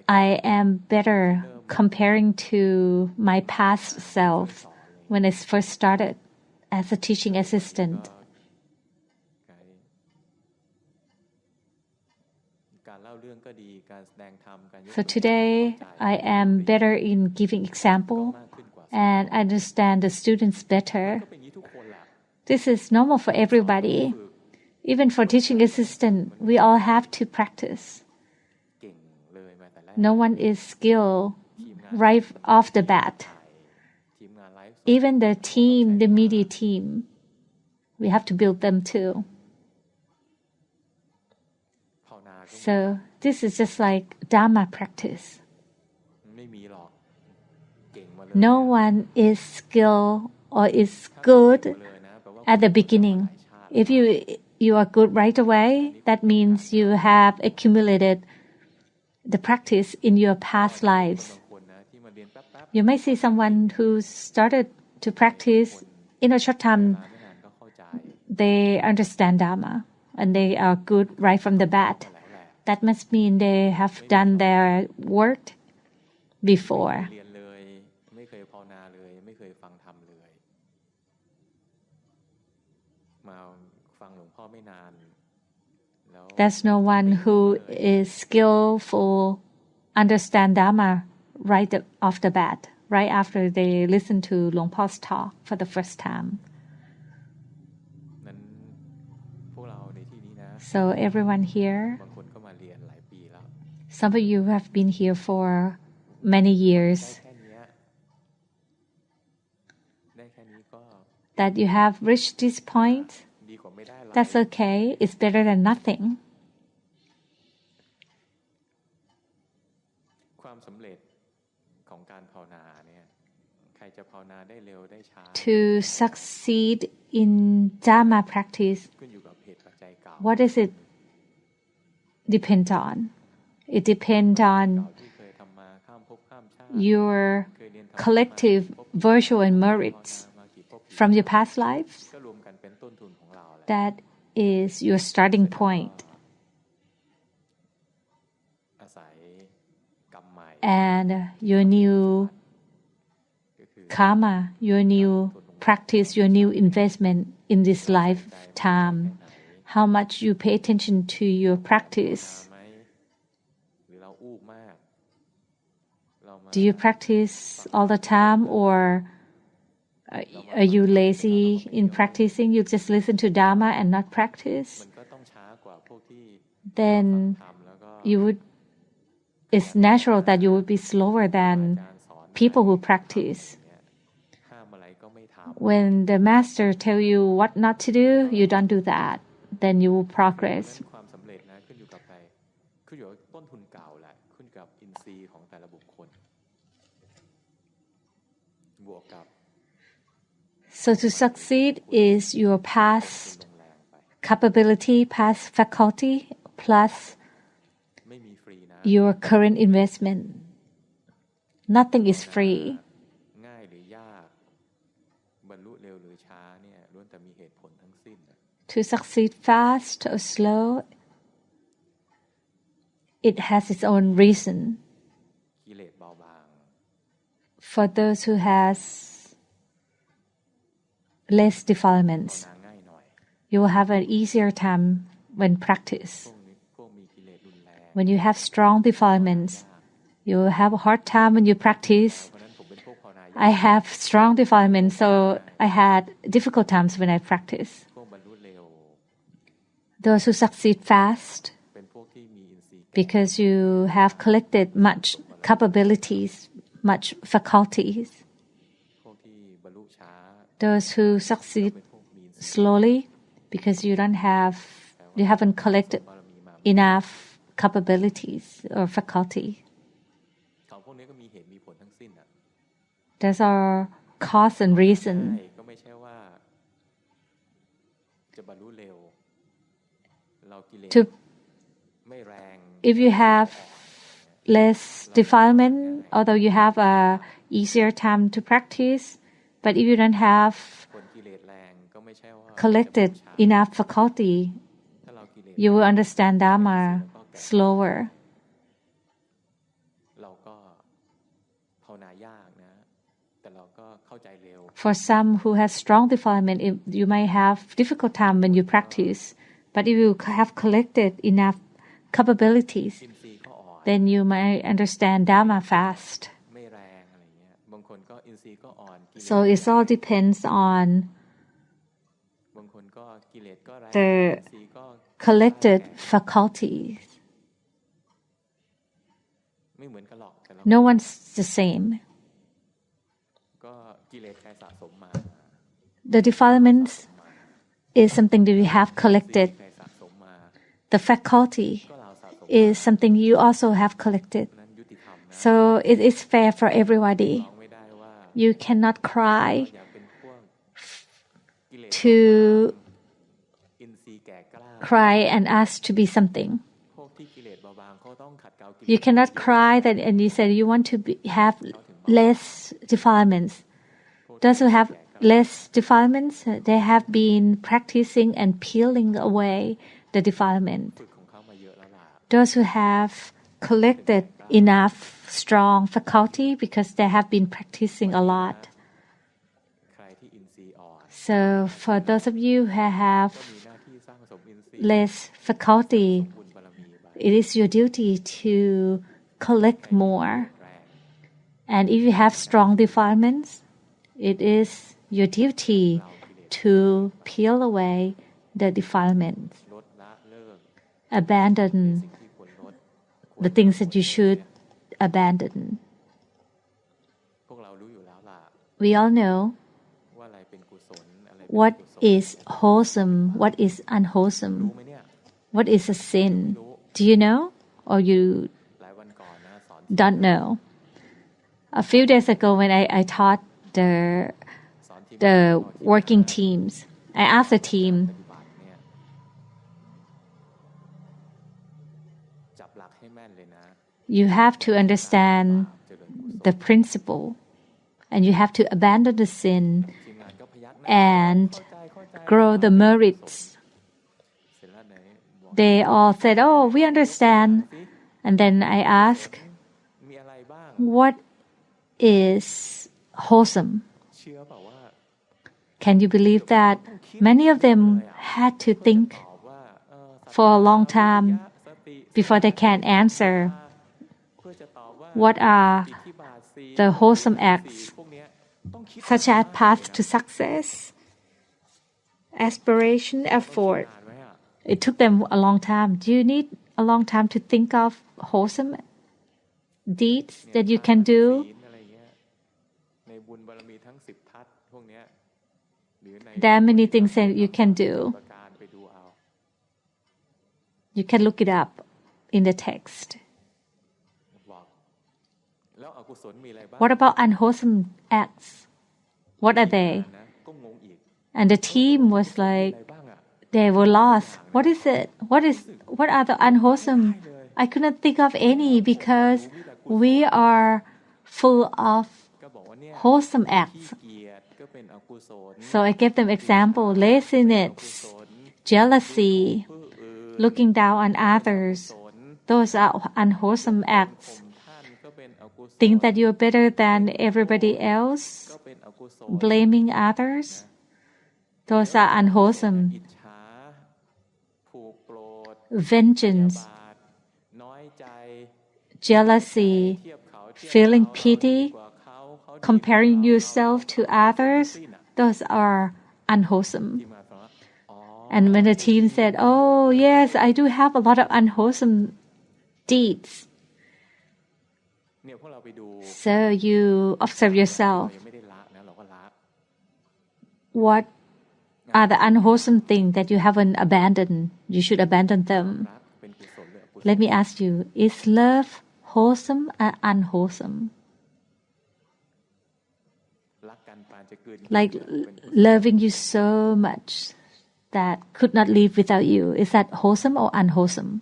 I am better comparing to my past self when I first started as a teaching assistant. So today I am better in giving example and understand the students better. This is normal for everybody. Even for teaching assistant, we all have to practice. No one is skilled right off the bat. Even the team, the media team, we have to build them too. So this is just like Dhamma practice. No one is skilled or is good at the beginning. If you are good right away, that means you have accumulated the practice in your past lives. You may see someone who started to practice in a short time. They understand Dhamma and they are good right from the bat. That must mean they have done their work before. There's no one who is skillful, understand Dhamma right off the bat, right after they listen to Luang Pa's talk for the first time. So everyone here, some of you have been here for many years, that you have reached this point. That's okay. It's better than nothing. To succeed in Dhamma practice, what does it depend on? It depends on your collective virtue and merits from your past lives. That is your starting point. And your new karma, your new practice, your new investment in this lifetime. How much you pay attention to your practice. Do you practice all the time or are you lazy in practicing? You just listen to Dhamma and not practice? Then it's natural that you would be slower than people who practice. When the master tell you what not to do, you don't do that. Then you will progress. So to succeed is your past capability, past faculty, plus your current investment. Nothing is free. To succeed fast or slow, it has its own reason. for those who has less defilements, you will have an easier time when practice. When you have strong defilements, you will have a hard time when you practice. I have strong defilements, so I had difficult times when I practice. Those who succeed fast, because you have collected much capabilities, much faculties. Those who succeed slowly, because you haven't collected enough capabilities or faculty. Those are cause and reason. If you have less defilement, although you have a easier time to practice, but if you don't have collected enough faculty, you will understand Dhamma slower. For some who have strong defilement, you might have difficult time when you practice, but if you have collected enough capabilities, then you might understand Dhamma fast. So it all depends on the collected faculties. No one's the same. The defilements is something that you have collected. The faculty is something you also have collected. So it is fair for everybody. You cannot cry and ask to be something. You cannot cry and you say you want to have less defilements. Those who have less defilements, they have been practicing and peeling away the defilement. Those who have collected enough strong faculty because they have been practicing a lot. So for those of you who have less faculty, it is your duty to collect more. And if you have strong defilements, it is your duty to peel away the defilements. Abandon the things that you should abandon. We all know what is wholesome, what is unwholesome, what is a sin. Do you know, or you don't know? A few days ago, when I taught the working teams, I asked the team, you have to understand the principle, and you have to abandon the sin and grow the merits. They all said, "Oh, we understand." And then I asked, "What is wholesome?" Can you believe that many of them had to think for a long time before they can answer what are the wholesome acts, such as path to success, aspiration, effort. It took them a long time. Do you need a long time to think of wholesome deeds that you can do? There are many things that you can do. You can look it up in the text. What about unwholesome acts? What are they? And the team was like, they were lost. What is it? What are the unwholesome? I couldn't think of any because we are full of wholesome acts. So I gave them example: laziness, jealousy, looking down on others. Those are unwholesome acts. think that you're better than everybody else, blaming others, those are unwholesome. Vengeance, jealousy, feeling pity, comparing yourself to others, those are unwholesome. And when the team said, "Oh yes, I do have a lot of unwholesome deeds," so you observe yourself. What are the unwholesome things that you haven't abandoned? You should abandon them. Let me ask you, is love wholesome or unwholesome? Like loving you so much that could not live without you. Is that wholesome or unwholesome?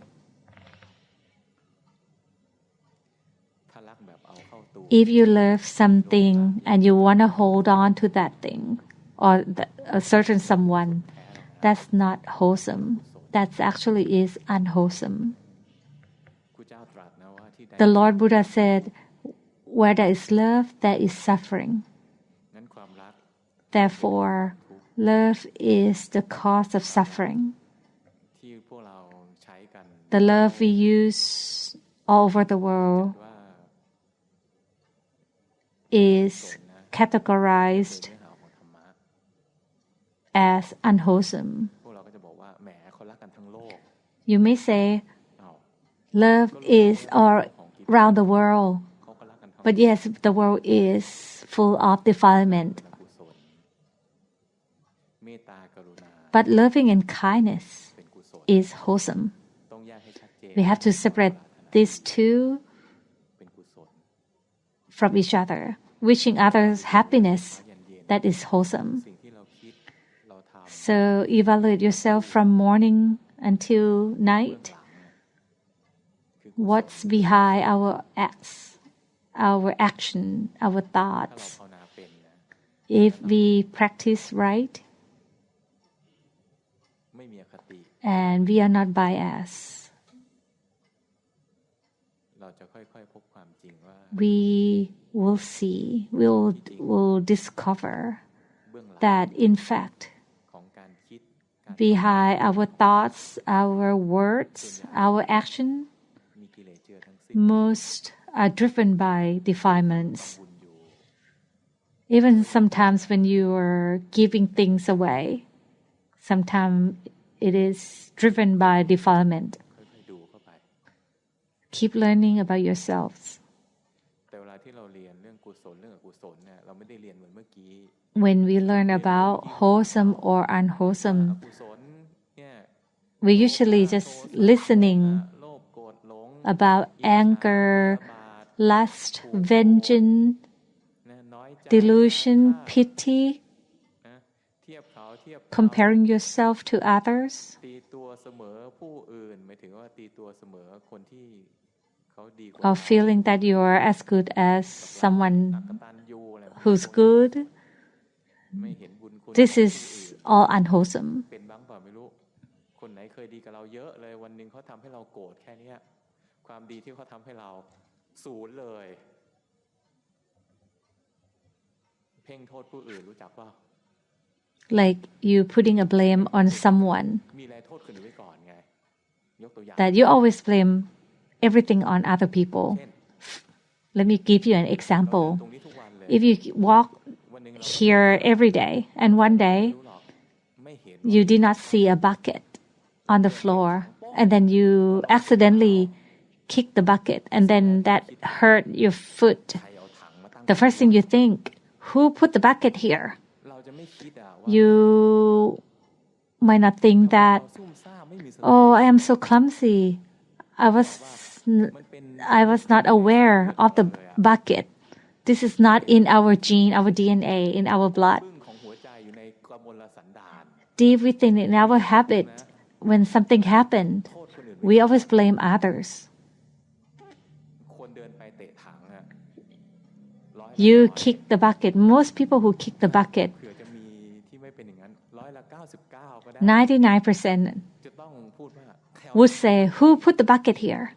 If you love something and you want to hold on to that thing or a certain someone, that's not wholesome. That actually is unwholesome. The Lord Buddha said, where there is love, there is suffering. Therefore, love is the cause of suffering. The love we use all over the world is categorized as unwholesome. You may say, love is all around the world. But yes, the world is full of defilement. But loving and kindness is wholesome. We have to separate these two from each other. Wishing others happiness, that is wholesome. So evaluate yourself from morning until night. What's behind our acts, our action, our thoughts? If we practice right, and we are not biased, we will see, will discover that in fact, behind our thoughts, our words, our action, most are driven by defilements. Even sometimes when you are giving things away, sometimes it is driven by defilement. Keep learning about yourselves. When we learn about wholesome or unwholesome, we usually just listening about anger, lust, vengeance, delusion, pity, comparing yourself to others. Or feeling that you are as good as someone who's good. This is all unwholesome. Like you putting a blame on someone. That you always blame everything on other people. Let me give you an example. If you walk here every day and one day you did not see a bucket on the floor and then you accidentally kick the bucket and then that hurt your foot, the first thing you think, who put the bucket here? You might not think that, oh, I am so clumsy. I was not aware of the bucket. This is not in our gene, our DNA, in our blood. Deep within in our habit, when something happened, we always blame others. You kick the bucket. Most people who kick the bucket, 99% would say, who put the bucket here?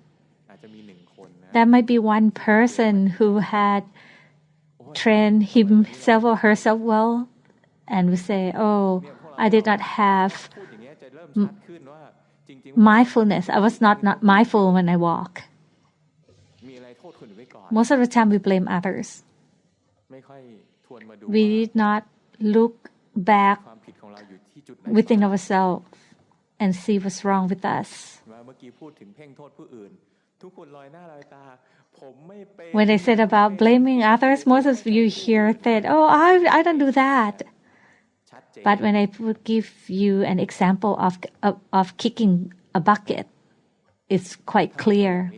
That might be one person who had trained himself or herself well and would say, oh, I did not have mindfulness. I was not mindful when I walk. Most of the time we blame others. We did not look back within ourselves and see what's wrong with us. When I said about blaming others, most of you here said, oh, I don't do that. But when I would give you an example of kicking a bucket, it's quite clear.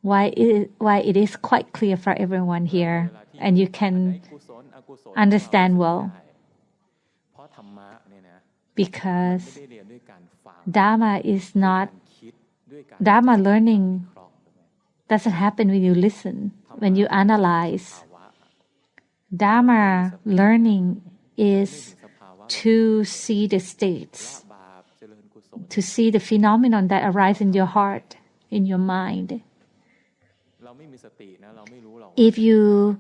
Why it is quite clear for everyone here, and you can understand well. Because Dhamma learning doesn't happen when you listen, when you analyze. Dhamma learning is to see the states, to see the phenomenon that arise in your heart, in your mind. If you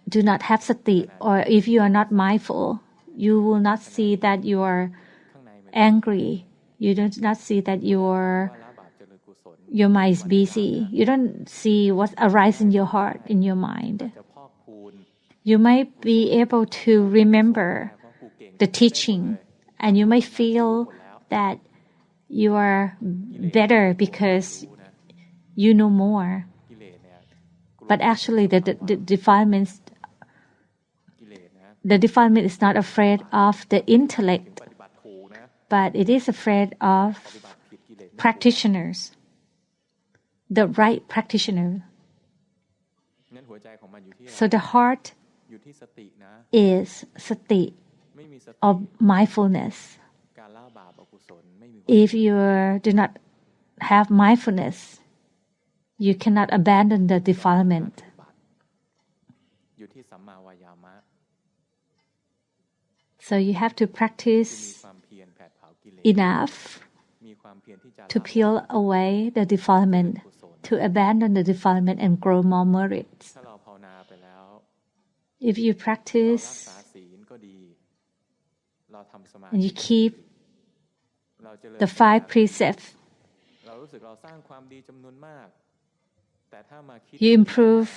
do not have sati, or if you are not mindful, you will not see that you are angry. You do not see that your mind is busy. You don't see what arises in your heart, in your mind. You might be able to remember the teaching, and you might feel that you are better because you know more. But actually, the defilement is not afraid of the intellect, but it is afraid of practitioners, the right practitioner. So the heart is sati, of mindfulness. If you do not have mindfulness, you cannot abandon the defilement. So you have to practice enough to peel away the defilement, to abandon the defilement and grow more merits. If you practice and you keep the 5 precepts, you improve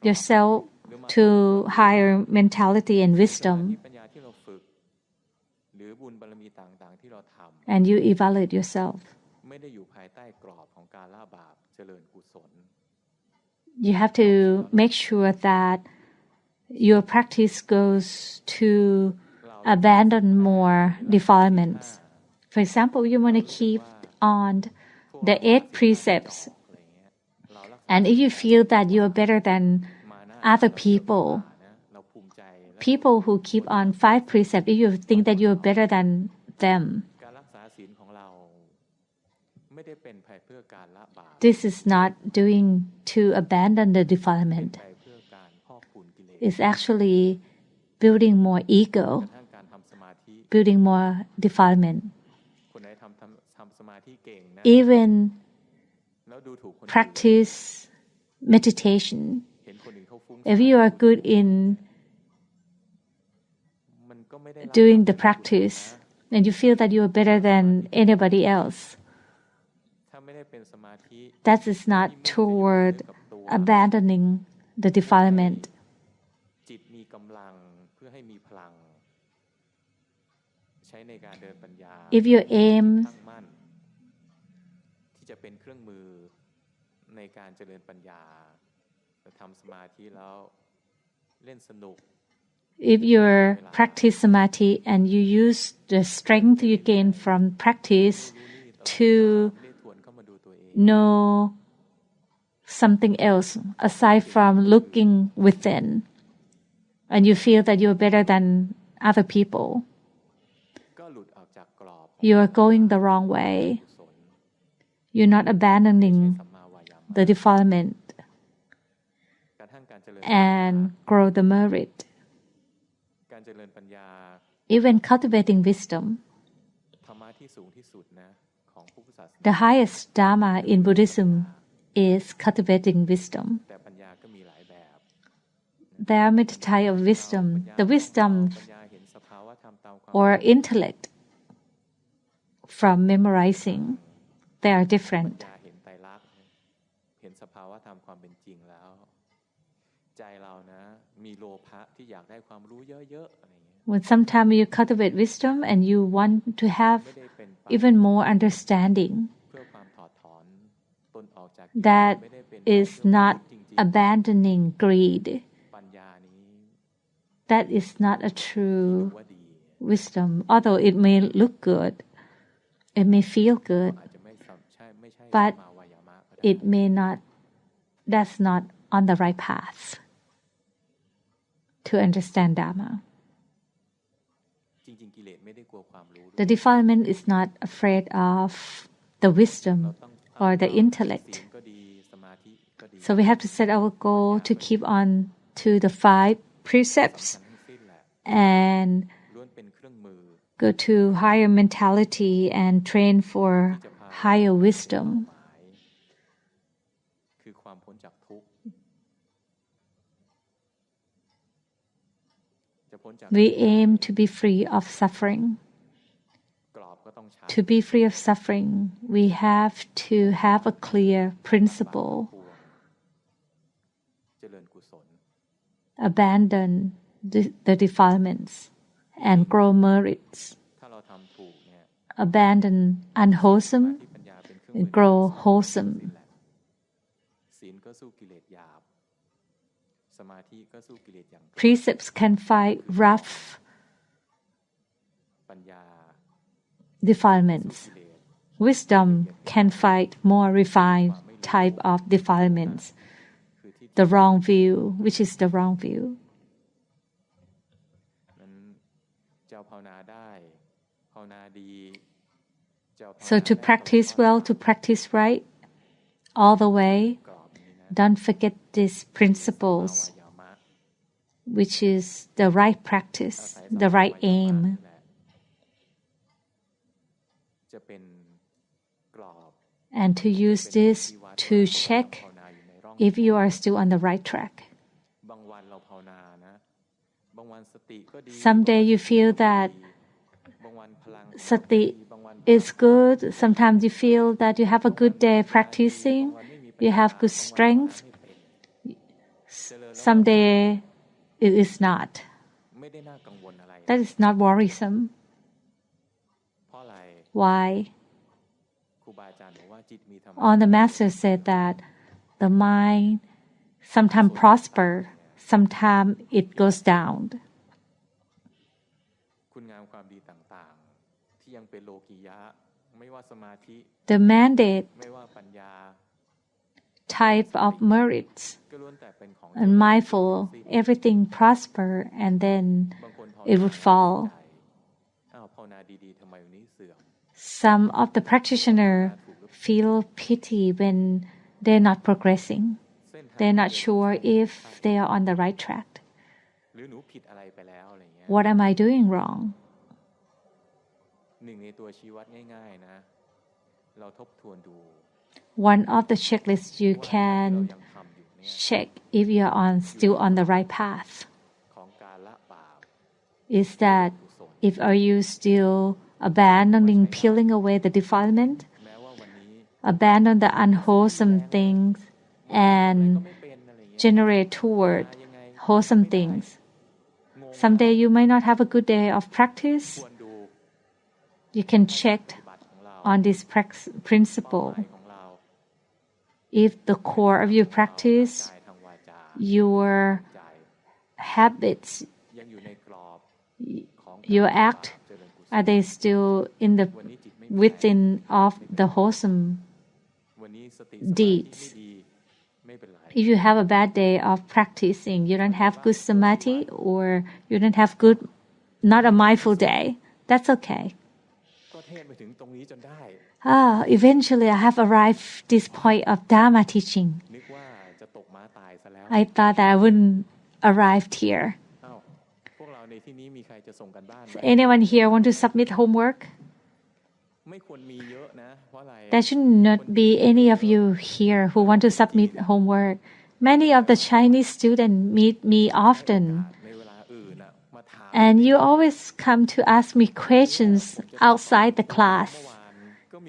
yourself to higher mentality and wisdom, and you evaluate yourself. You have to make sure that your practice goes to abandon more defilements. For example, you want to keep on the 8 precepts, and if you feel that you are better than other people who keep on 5 precepts, if you think that you are better than them, this is not doing to abandon the defilement. It's actually building more ego, building more defilement. Even practice meditation. If you are good in doing the practice and you feel that you are better than anybody else, that is not toward abandoning the defilement. If your aim if you practice samadhi and you use the strength you gain from practice to know something else aside from looking within, and you feel that you're better than other people, you are going the wrong way. You're not abandoning the defilement and grow the merit. Even cultivating wisdom, the highest Dhamma in Buddhism is cultivating wisdom. แต่ปัญญาก็มีหลายแบบ There are many types of wisdom. The wisdom ปัญญาเห็นสภาวะธรรมตามความ or intellect from memorizing, they are different. ปัญญาเห็นไตรลักษณ์เห็นสภาวะธรรมความเป็นจริงแล้ว ใจเรานะมีโลภะที่อยากได้ความรู้เยอะๆอะไรอย่างเงี้ย When sometimes you cultivate wisdom and you want to have even more understanding, เพื่อความถอดถอนตนออกจาก that ไม่ได้เป็น is not abandoning greed. ปัญญานี้ That is not a true ว่าดี wisdom. Although it may look good, it may feel good, อาจจะไม่ใช่ but สมาวายามะก็ได้ it may not, that's not on the right path to understand Dhamma. จริงๆกิเลสไม่ได้กลัวความรู้ The defilement is not afraid of the wisdom เราต้อง or the ศีล intellect. ก็ดีสมาธิก็ดี So we have to set our goal to keep on to the 5 precepts ทั้งสิ้นแหละ and ล้วนเป็นเครื่องมือ go to higher mentality and train for higher wisdom. หมายคือความพ้นจากทุกข์จะพ้นจาก We aim to be free of suffering. กรอบก็ต้องชัด To be free of suffering, we have to have a clear principle, เจริญกุศล abandon the defilements, and grow merits. ถ้าเราทำถูกเนี่ย Abandon unwholesome ที่ปัญญาเป็นเครื่อง and มือ grow wholesome. นี่แหละศีลก็สู้กิเลสหยาบสมาธิก็สู้กิเลสอย่าง Precepts can fight rough ปัญญา defilements. กิเลส Wisdom can fight more refined type of defilements. คือที่ The wrong view, which is the wrong view. นั้นเจ้าภาวนาได้ภาวนาดีเจ้าภาวนา So to practice well, to practice right, all the way, กรอบนี้นะ don't forget these สมาว principles, ายามะ which is the right practice, the right aim. จะเป็นกรอบ And to use this to check if you are still on the right track. บางวันเราภาวนานะบางวันสติก็ดี Someday you feel that บางวันพลัง sati บางวัน is good. Sometimes you feel that you have a good day practicing. You have good strength. Someday it is not. ไม่ได้น่ากังวลอะไร That is not worrisome. เพราะอะไร Why? ครูบาอาจารย์บอกว่าจิตมีธรรม On the master said that the mind sometimes prosper, sometimes it goes down. คุณงามความดีต่างๆ ที่ยังเป็นโลกียะไม่ว่าสมาธิ The mandate ไม่ว่าปัญญา type of merits ก็ล้วนแต่เป็นของ and mindful, everything prosper and then บางคนภาว it นา would fall. อ้าวภาวนาดีๆทำไมวันนี้เสื่อม Some of the practitioner feel pity when they're not progressing. เส้นทาง They're not sure if they are on the right track. หรือหนูผิดอะไรไปแล้วอะไรเงี้ย What am I doing wrong? หนึ่งในตัวชี้วัดง่ายๆนะเราทบทวนดู One of the checklists you เรา can ยังทำอยู่เนี่ย check if you're still on the right path ของการละบาป is that if are you still abandoning, peeling away the defilement, แม้ว่าวันนี้ abandon the unwholesome things and ก็ไม่เป็นอะไรเงี้ย generate toward wholesome things. Someday you may not have a good day of practice. ควรดู You can check ปฏิบัติของเรา on this เป้า principle. หมายของเรา If the core of your practice, กายทางวาจา your ใจ habits, ยังอยู่ในกรอบของ your act, เจริญกุศล are they still in the วันนี้จิตไม่ within of the wholesome? วันนี้สติสมาธิ deeds ไม่ดีไม่เป็นไร If you have a bad day of practicing, you don't have good samadhi or you don't have good, not a mindful day, that's okay. ก็เทศไปถึงตรงนี้จนได้ Eventually I have arrived this point of Dhamma teaching. นึกว่าจะตกม้าตายซะแล้ว I thought that I wouldn't arrive here. อ้าวพวกเราในที่นี้มีใครจะส่งกันบ้านไหม Anyone here want to submit homework? ม There should not be any of you here who want to submit homework. Many of the Chinese students meet me often, and you always come to ask me questions outside the class.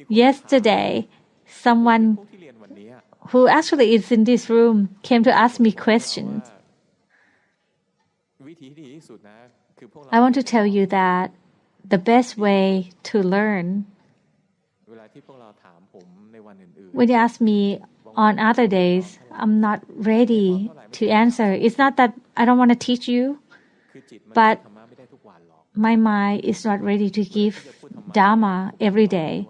Yesterday, someone who actually is in this room came to ask me questions. I want to tell you that the best way to learn, when you ask me on other days, I'm not ready to answer. It's not that I don't want to teach you, but my mind is not ready to give Dhamma every day.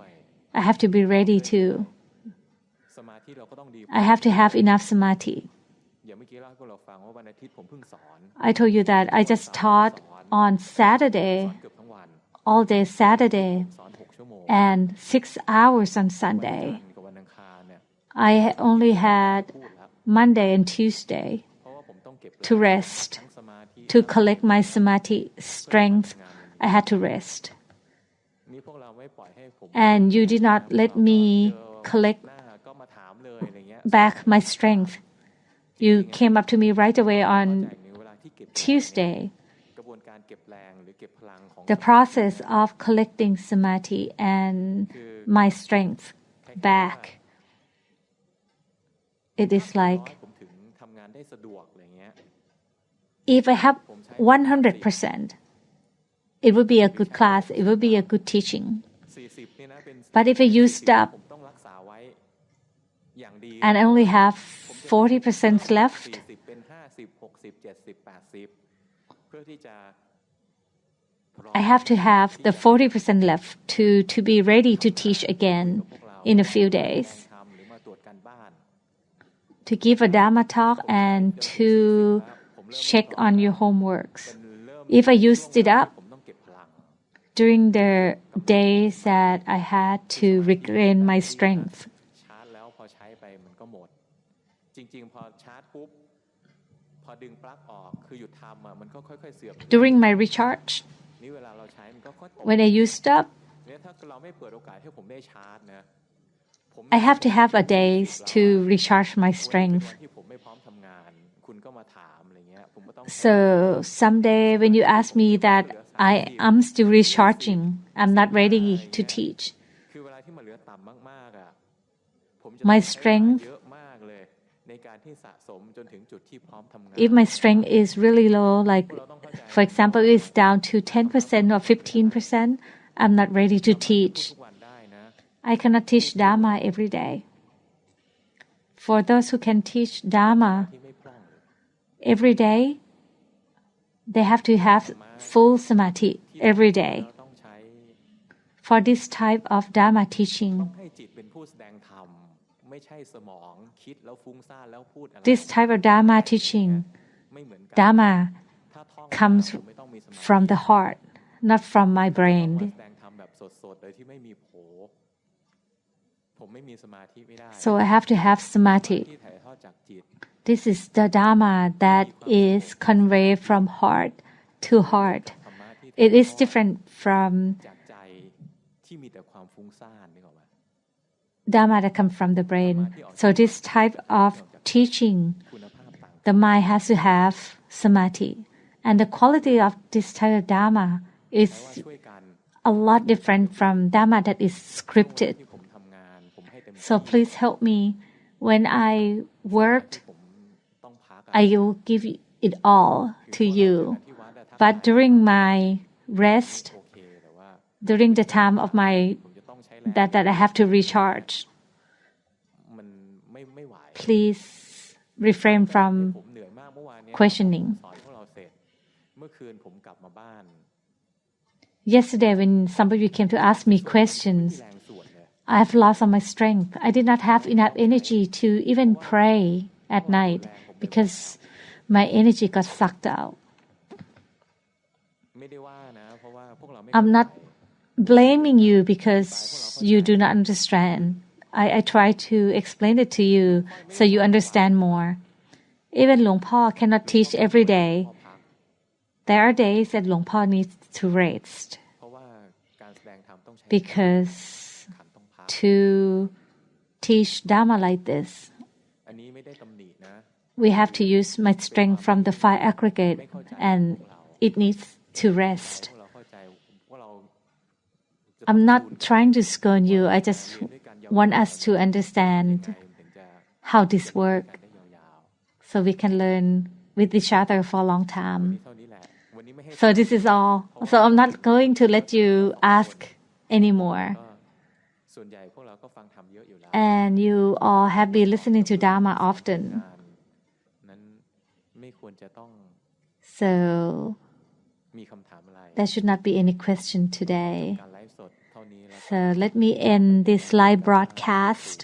I have to be ready to. I have to have enough samadhi. I told you that I just taught on Saturday, all day Saturday, and 6 hours on Sunday. I only had Monday and Tuesday to rest, to collect my samadhi strength. I had to rest. And you did not let me collect back my strength. You came up to me right away on Tuesday. The process of collecting samadhi and my strength back, it is like if I have 100%, it would be a good class, it would be a good teaching. But if I used up and I only have 40% left, I have to have the 40% left to be ready to teach again in a few days, to give a Dhamma talk and to check on your homeworks. If I used it up during the days that I had to regain my strength, during my recharge, when I used up, I have to have a days to recharge my strength. So someday when you ask me that I am still recharging, I'm not ready to teach. My strength, if my strength is really low, like for example, it's down to 10% or 15%, I'm not ready to teach. I cannot teach Dhamma every day. For those who can teach Dhamma every day, they have to have full samadhi every day. For this type of Dhamma teaching, this type of Dhamma teaching, Dhamma comes from the heart, not from my brain. So I have to have samadhi. This is the Dhamma that is conveyed from heart to heart. It is different from Dhamma that comes from the brain. So this type of teaching, the mind has to have samadhi. And the quality of this type of Dhamma is a lot different from Dhamma that is scripted. So please help me. When I worked, I will give it all to you. But during my rest, during the time of my that I have to recharge, please refrain from questioning. Yesterday, when some of you came to ask me questions, I have lost all my strength. I did not have enough energy to even pray at night because my energy got sucked out. I'm not blaming you because you do not understand. I try to explain it to you so you understand more. Even Luang Por cannot teach every day. There are days that Luang Por needs to rest because to teach Dhamma like this. อันนี้ไม่ได้ตำหนินะ We have to use my strength from the five aggregate, and it needs to rest. พวกเราเข้าใจว่าเรา I'm not trying to scorn you. I just want us to understand how this works, so we can learn with each other for a long time. เท่านี้แหละวันนี้ไม่ให้ So this is all. So I'm not going to let you ask anymore. ส่วนใหญ่พวกเราก็ฟังธรรมเยอะอยู่แล้ว And you all have been listening to Dhamma often. นั้นไม่ควรจะต้อง So มีคำถามอะไร there should not be any question today. การไลฟ์สดเท่านี้แล้ว So let me end this live broadcast.